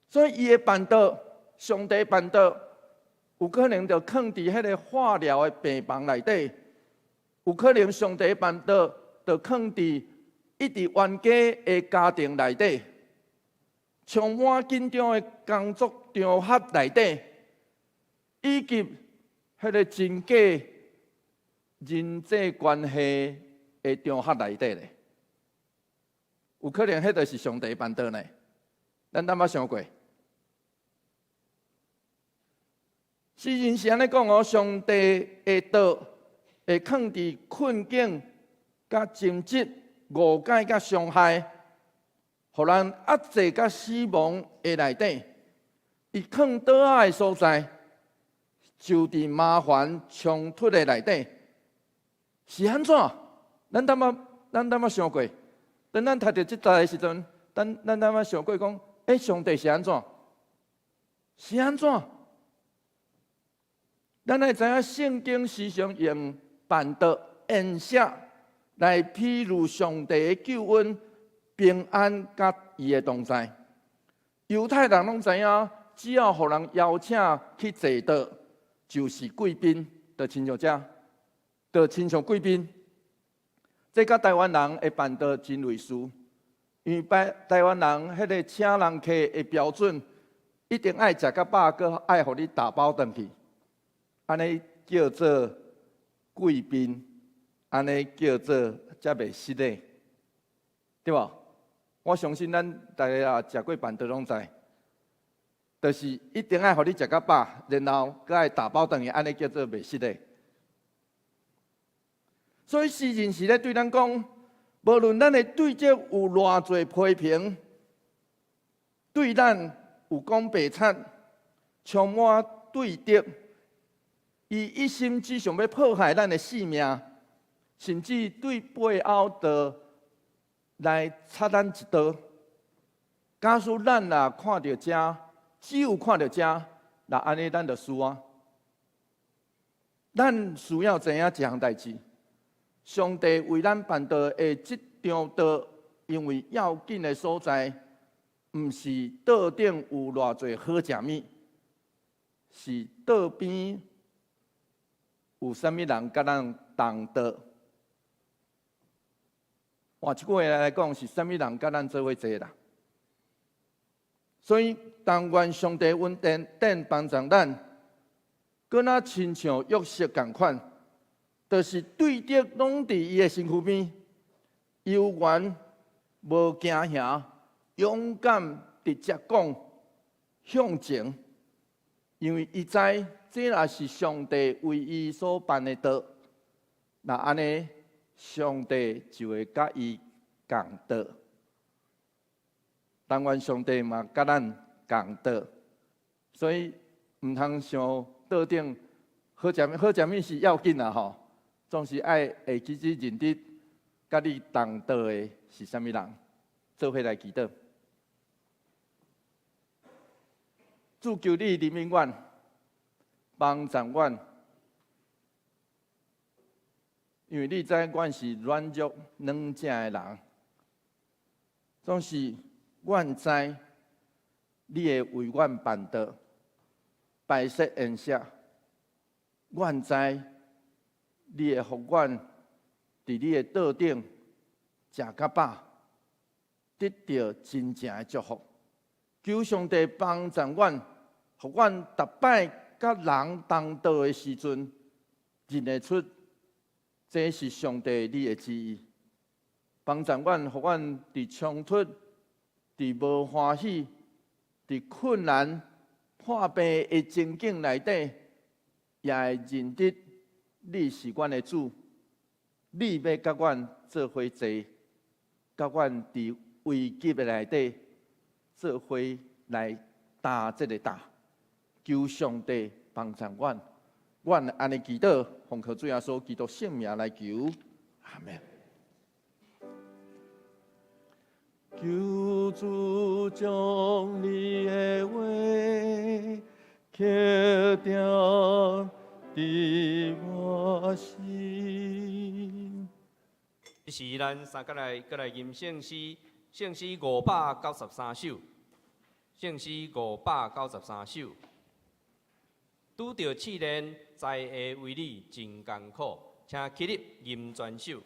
所以伊的办道，上帝办道，有可能就藏伫迄个化疗的病房内底，有可能上帝办道就藏伫一直冤家的家庭内底。充满紧张的工作场合内底，以及迄个真假人际关系的场合内底咧，有可能迄就是上帝办道呢。咱敢捌想过？诗人是安尼讲哦，上帝的道会藏伫困境、甲争执、误解、甲伤害。互人压制甲死亡的内底，伊藏倒仔的所在，就伫麻烦冲突的内底，是安怎？咱敢捌想过？当咱读到即节的时阵，咱敢捌想过讲，上帝是安怎？是安怎？咱爱知影圣经时常用办道、宴席来披露上帝的救恩。平安甲伊的同在，犹太人拢知影，只要互人邀请去坐道，就是贵宾的亲像这，的亲像贵宾。这甲台湾人会办得真类似，因为台湾人迄个请人客的标准，一定爱食到饱，搁爱互你打包回去，安尼叫做贵宾，安尼叫做才袂失礼，对无？我相信咱大家啊食过板凳拢知，就是一定爱互你食到饱，然后搁爱打包回去，安尼叫做袂失礼。所以诗人是咧对咱讲，无论咱的对这有偌侪批评，对咱有讲白贼，充满对敌，伊一心只想要迫害咱的性命，甚至对背后的来插咱一刀。假使咱若看到这，只有看到这，那安尼咱就输啊！咱需要知影一项代志。上帝为咱办道的这场道，因为要紧的所在，毋是道顶有偌侪好食物，是道边有啥物人甲咱同道。换一句话来讲，是啥物人甲咱做伙坐啦？所以，但愿上帝恩典帮助咱，搁那亲像约瑟共款。就是对敌拢伫伊的身躯边，悠然无惊吓，勇敢直接讲向前，因为伊知这若是上帝为伊所办的道，那安尼上帝就会甲伊共道。但愿上帝嘛甲咱共道，所以毋通想道顶好食物是要紧啦吼。总是爱会记记认得，甲你同道的是啥物人，做伙来祈祷。主求你怜悯阮，帮助阮，因为你知阮是软弱软正的人，总是阮知你会为阮办道，摆设恩赦，阮知。你会互阮伫你的道顶食到饱，得到真正的祝福。求上帝帮助阮，互阮逐摆甲人同道的时阵，认得出这是上帝你的旨意。帮助阮，互阮伫冲突、伫无欢喜、伫困难、破病的情境内底，也会认得。你是阮的主，你要甲阮做伙坐，甲阮伫危急的内底做伙来打这个打。求上帝帮助阮，阮安尼祈祷，奉靠主耶稣基督圣名来求，阿门。求主将你的话刻掉。伫我心。这是咱三甲来吟圣诗，圣诗593首，圣诗593首。拄着试炼，在下为你真艰苦，请起立吟全首。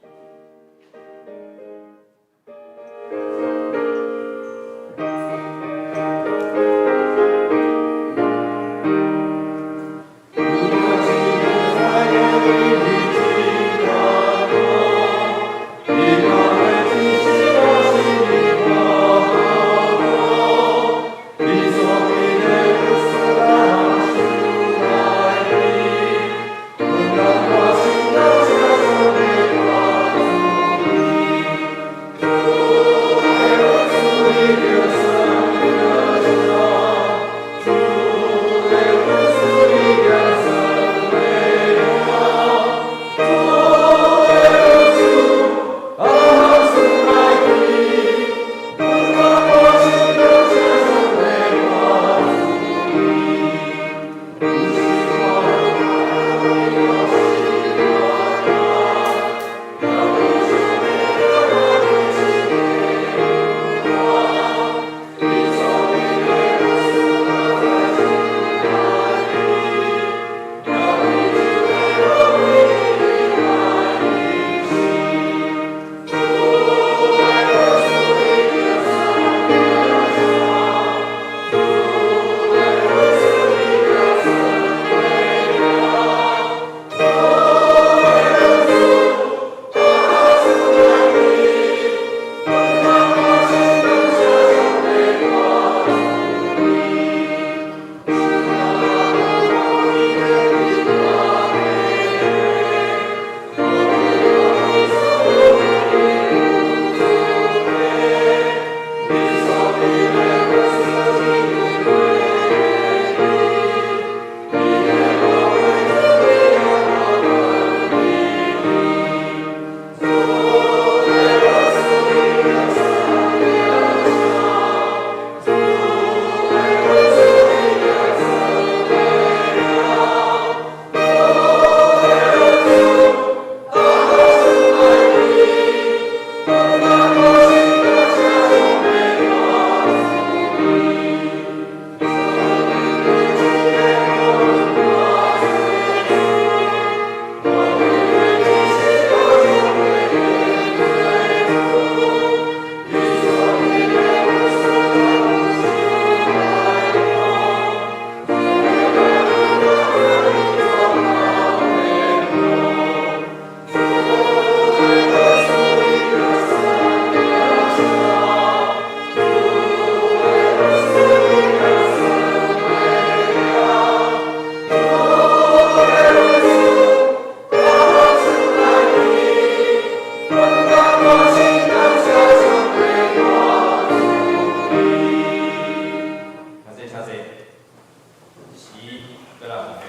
再来红的，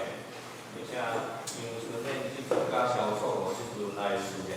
而且杨春莲即阵甲萧楚无即阵来出现。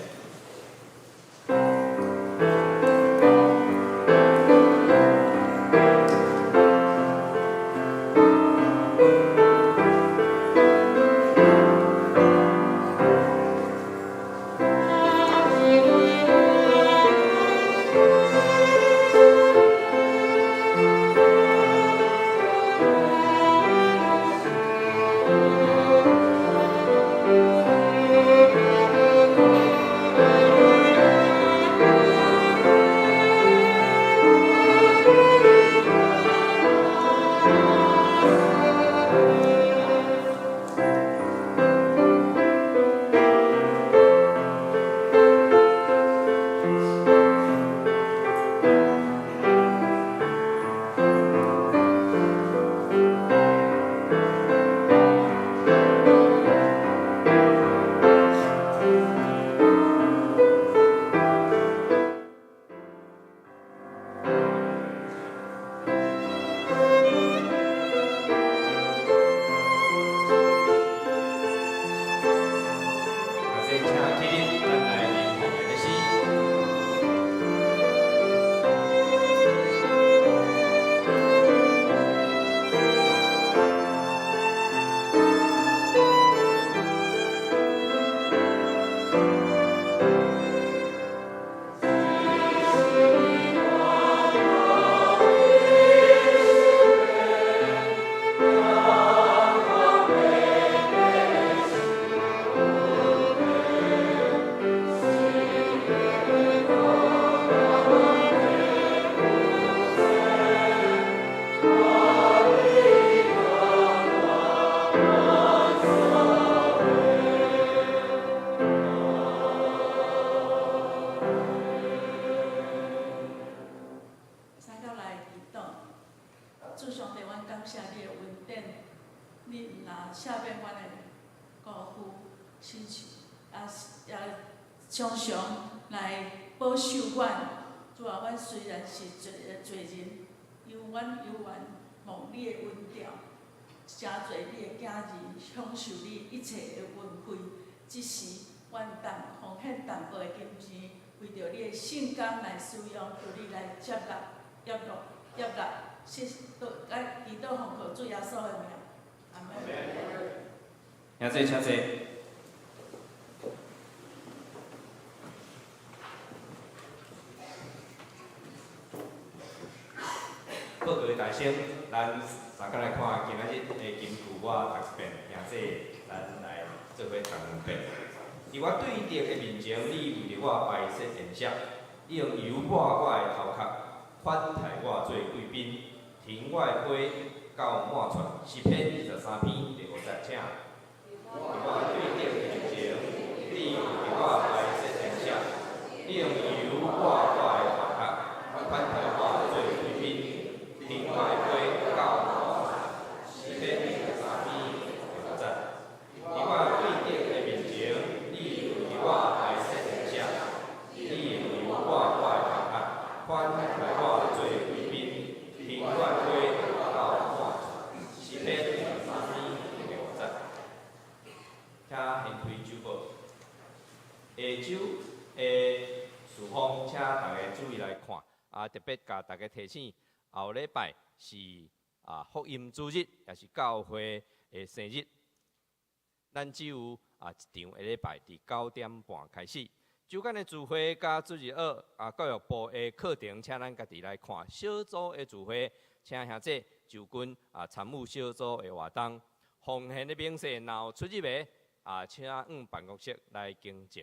主上帝，阮感谢你的恩典，你毋若赦免阮的辜负亲像，也常常来保守阮。主啊，阮虽然是罪人，因为阮有缘蒙你的恩调，真侪你的囝儿享受你一切的恩惠。只是阮奉献淡薄的金钱，为着你的圣工来使用，求你来接纳。祈祷奉靠主耶稣的名，阿门。请坐，请坐。报告大声，咱大家来看今仔日的金句，我读一遍，并且咱来做伙读两遍。伫我对敌的面前，你为着我摆设筵席，你用油抹我的头壳，款待我做贵宾。停我的杯到满出，诗篇23篇第50请。我对敌的面前，你为着我摆设筵席，你用油抹我的头壳，款待我做贵宾。停我的杯到满出，诗篇23篇第50。伫我对敌的面前，你为着我摆设筵席，你用油抹我的头壳，款待我做贵宾。停我的杯到满出，诗篇23篇第50。请献开酒报。下周的事项，请大家注意来看。特别甲大家提醒，后礼拜是福音主日，也是教会的生日。咱只有一场下礼拜，伫9点半开始。周间的聚会甲主日学教育部的课程，请咱家己来看。小组的聚会，请兄弟就近参与小组的活动。奉献的名册，若有出入的请往办公室来更正。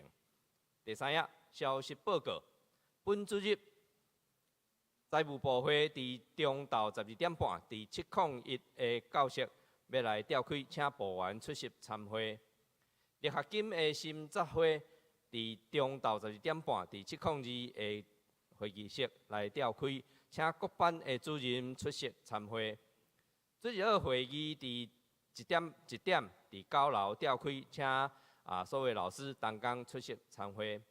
第三页消息报告：本主日财务部会伫中昼12点半，伫701的教室要来召开，请部员出席参会。立学金的心节会。伫中昼12点半，伫702的会议室来召开，请各班的主任出席参会。主日学会议伫1点伫9楼召开，请所有老师同工出席参会。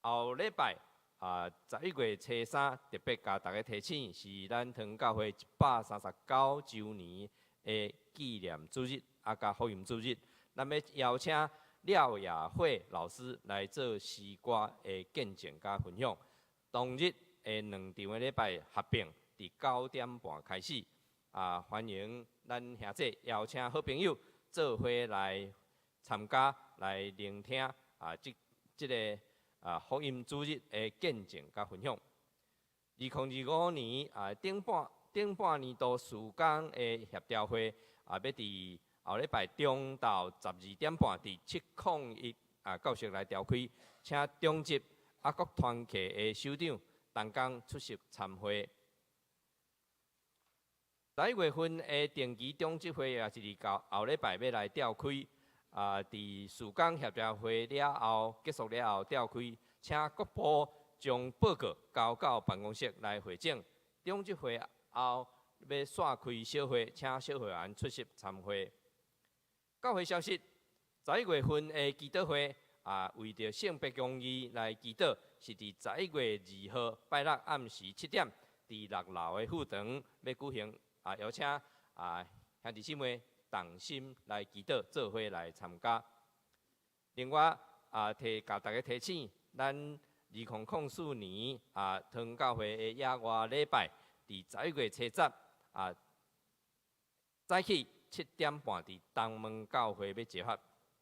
后礼拜11月初3，特别甲大家提醒，是咱堂教会139周年的纪念主日，甲福音主日，咱要邀请廖雅慧老师来做诗歌的见证甲分享。当日的2场的礼拜合并，伫9点半开始。欢迎咱兄弟邀请好朋友做伙来参加，来聆听这个福音主日的见证甲分享。2025年顶半年度时间的协调会要伫后礼拜中到12点半伫701教室来召开，请中级各团契的首长同工出席参会。11月份的定期中级会也是到后礼拜要来召开，伫时间协调会了后结束了后召开，请各部将报告交到办公室来会诊。中级会后要散开小会，请小会员出席参会。教会消息，11月份的祈祷会为着圣伯公义来祈祷，是伫11月2号拜六暗时7点，伫6楼的副堂要举行。邀请兄弟姊妹同心来祈祷，做伙来参加。另外甲大家提醒，咱2004年汤教会的野外礼拜，伫11月初10早起7点半伫东门教会要集合，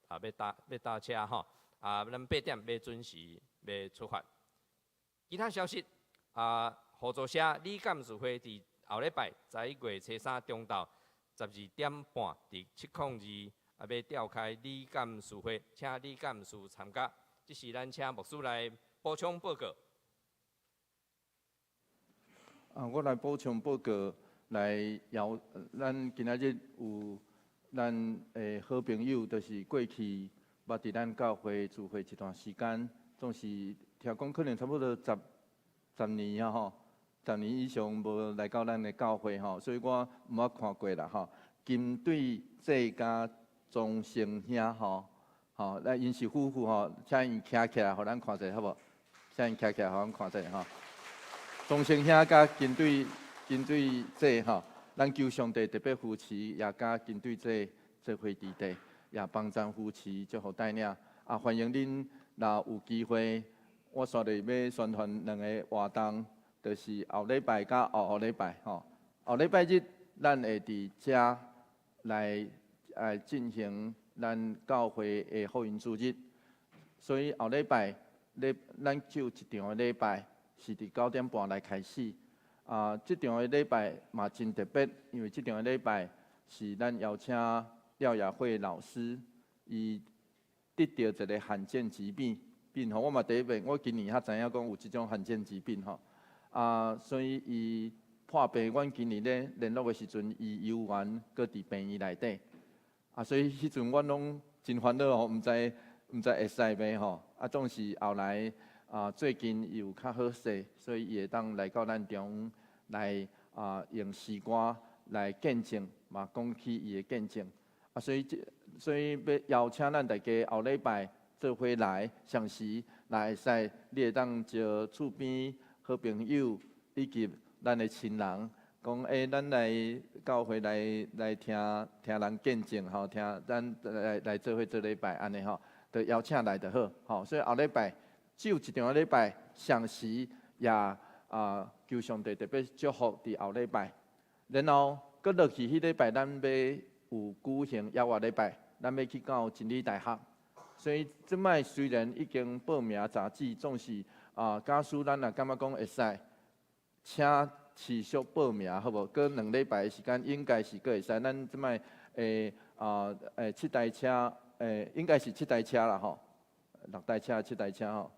要搭车吼，咱8点要准时要出发。其他消息合作社理监事会伫后礼拜11月初3中昼12点半伫702要召开理监事会，请理监事参加。这是咱请牧师来补充报告。我来补充报告，来咱今仔日有咱的好朋友，就是过去捌伫咱教会聚会一段时间，总是听讲可能差不多10年啊吼。10年以上无来到咱的教会吼，所以我毋捌看过啦吼。金队这甲钟生兄吼，那因是夫妇吼，请因徛起来，互咱看者好无？请因徛起来，互咱看者吼。钟生兄甲金队这吼，咱求上帝特别扶持，也甲金队这做伙伫地，也帮咱扶持，祝福带领。欢迎恁若有机会，我煞咧要宣传2个活动。就是后礼拜甲后礼拜吼，后礼拜日咱会伫遮来进行咱教会的福音主日，所以后礼拜咱只有一场的礼拜是伫9点半来开始。这场的礼拜嘛真特别，因为这场的礼拜是咱邀请廖雅慧老师，伊得到一个罕见疾病吼，我嘛第一遍，我今年才知影讲有这种罕见疾病吼。所以伊破病，阮今年咧联络的时阵，伊游园搁伫病院内底。所以迄阵阮拢真烦恼吼，毋知会使袂吼。总是后来最近又较好势，所以伊会当来到咱中来用诗歌来见证，嘛讲起伊的见证。所以要邀请咱大家后礼拜做伙来，详时来会使，你会当招厝边好朋友以及咱的亲人，讲咱来教会来听人见证吼，听咱来做伙做礼拜安尼吼，就邀请来就好吼。所以后礼拜只有一场礼拜，详时也求上帝特别祝福伫后礼拜，然后搁落去迄礼拜，咱要有举行野外礼拜，咱要去到真理大学。所以即摆虽然已经报名杂志，总是假使咱也感觉讲会使，请持续报名好无？搁2礼拜的时间，应该是搁会使。咱即摆7台车，应该是7台车啦吼，6台车、7台车吼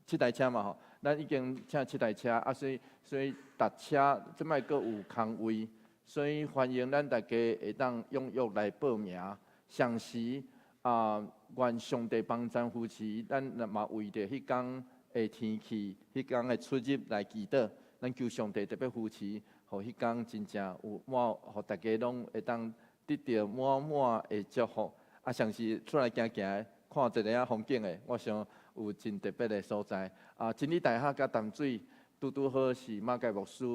，7台车嘛吼。咱已经请7台车，所以搭车即摆搁有空位，所以欢迎咱大家会当踊跃来报名。详时愿上帝帮咱扶持，咱嘛为着迄天的天气、迄天的出入来祈祷。咱求上帝特别扶持，互迄天真正有互大家拢会当得到满的祝福。详时出来行行，看一个风景的，我想有真特别的所在。真理大学甲淡水拄好是马介牧师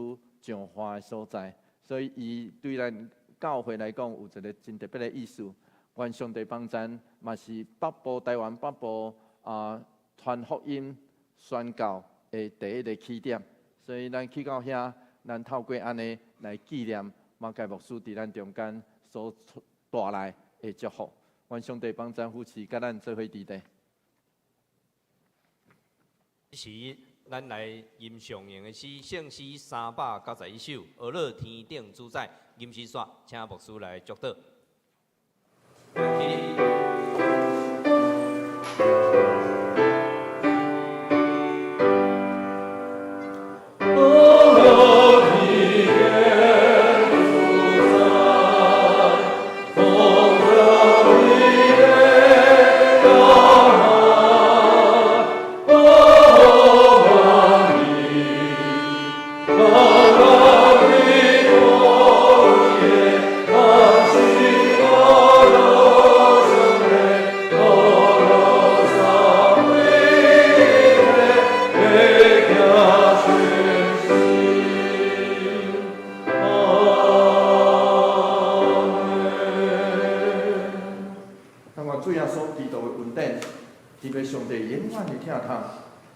上花的所在，所以伊对咱教会来讲有一个真特别的意思。愿上帝帮咱，嘛是北部台湾北部传福音宣教的第一个起点。所以咱去到遐，咱透过安尼来纪念马介牧师伫咱中间所带来的祝福。愿上帝帮咱扶持，甲咱做伙伫地。这时，咱来吟上映的诗《圣诗391首》，俄勒天顶主宰，吟诗煞，请牧师来祝祷。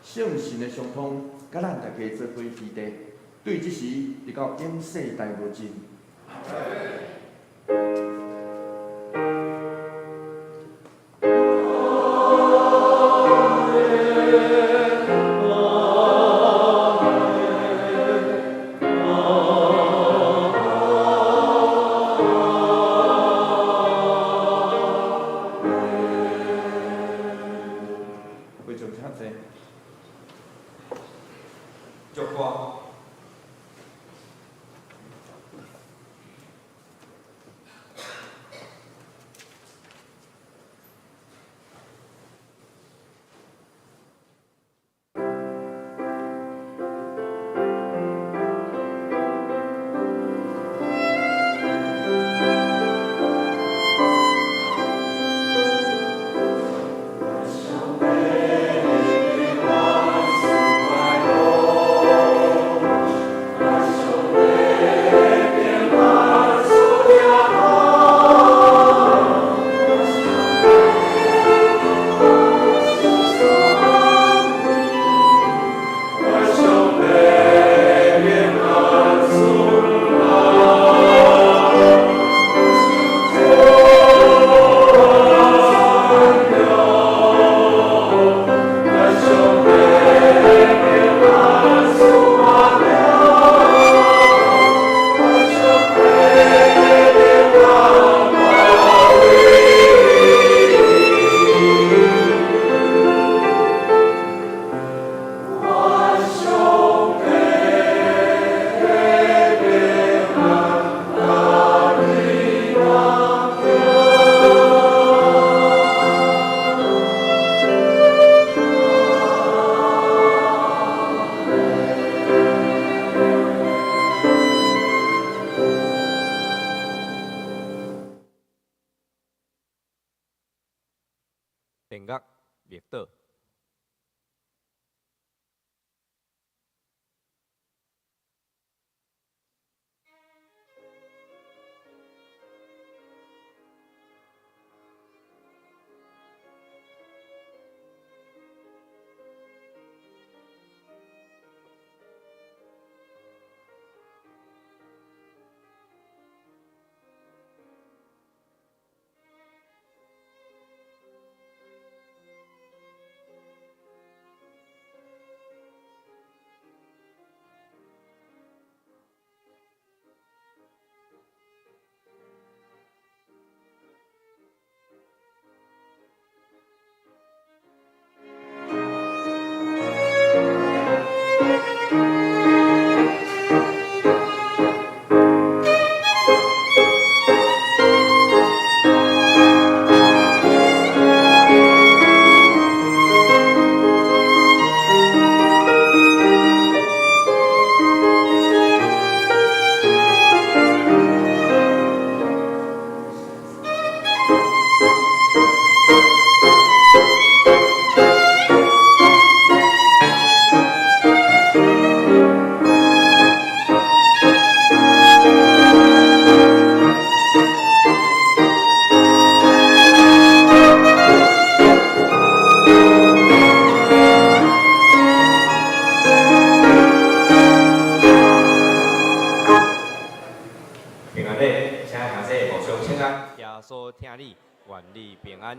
圣神的相通，甲咱大家做伙伫地，对即时直到永世代无尽。祝歌。弦乐灭岛。平安。耶稣听你，愿你平安。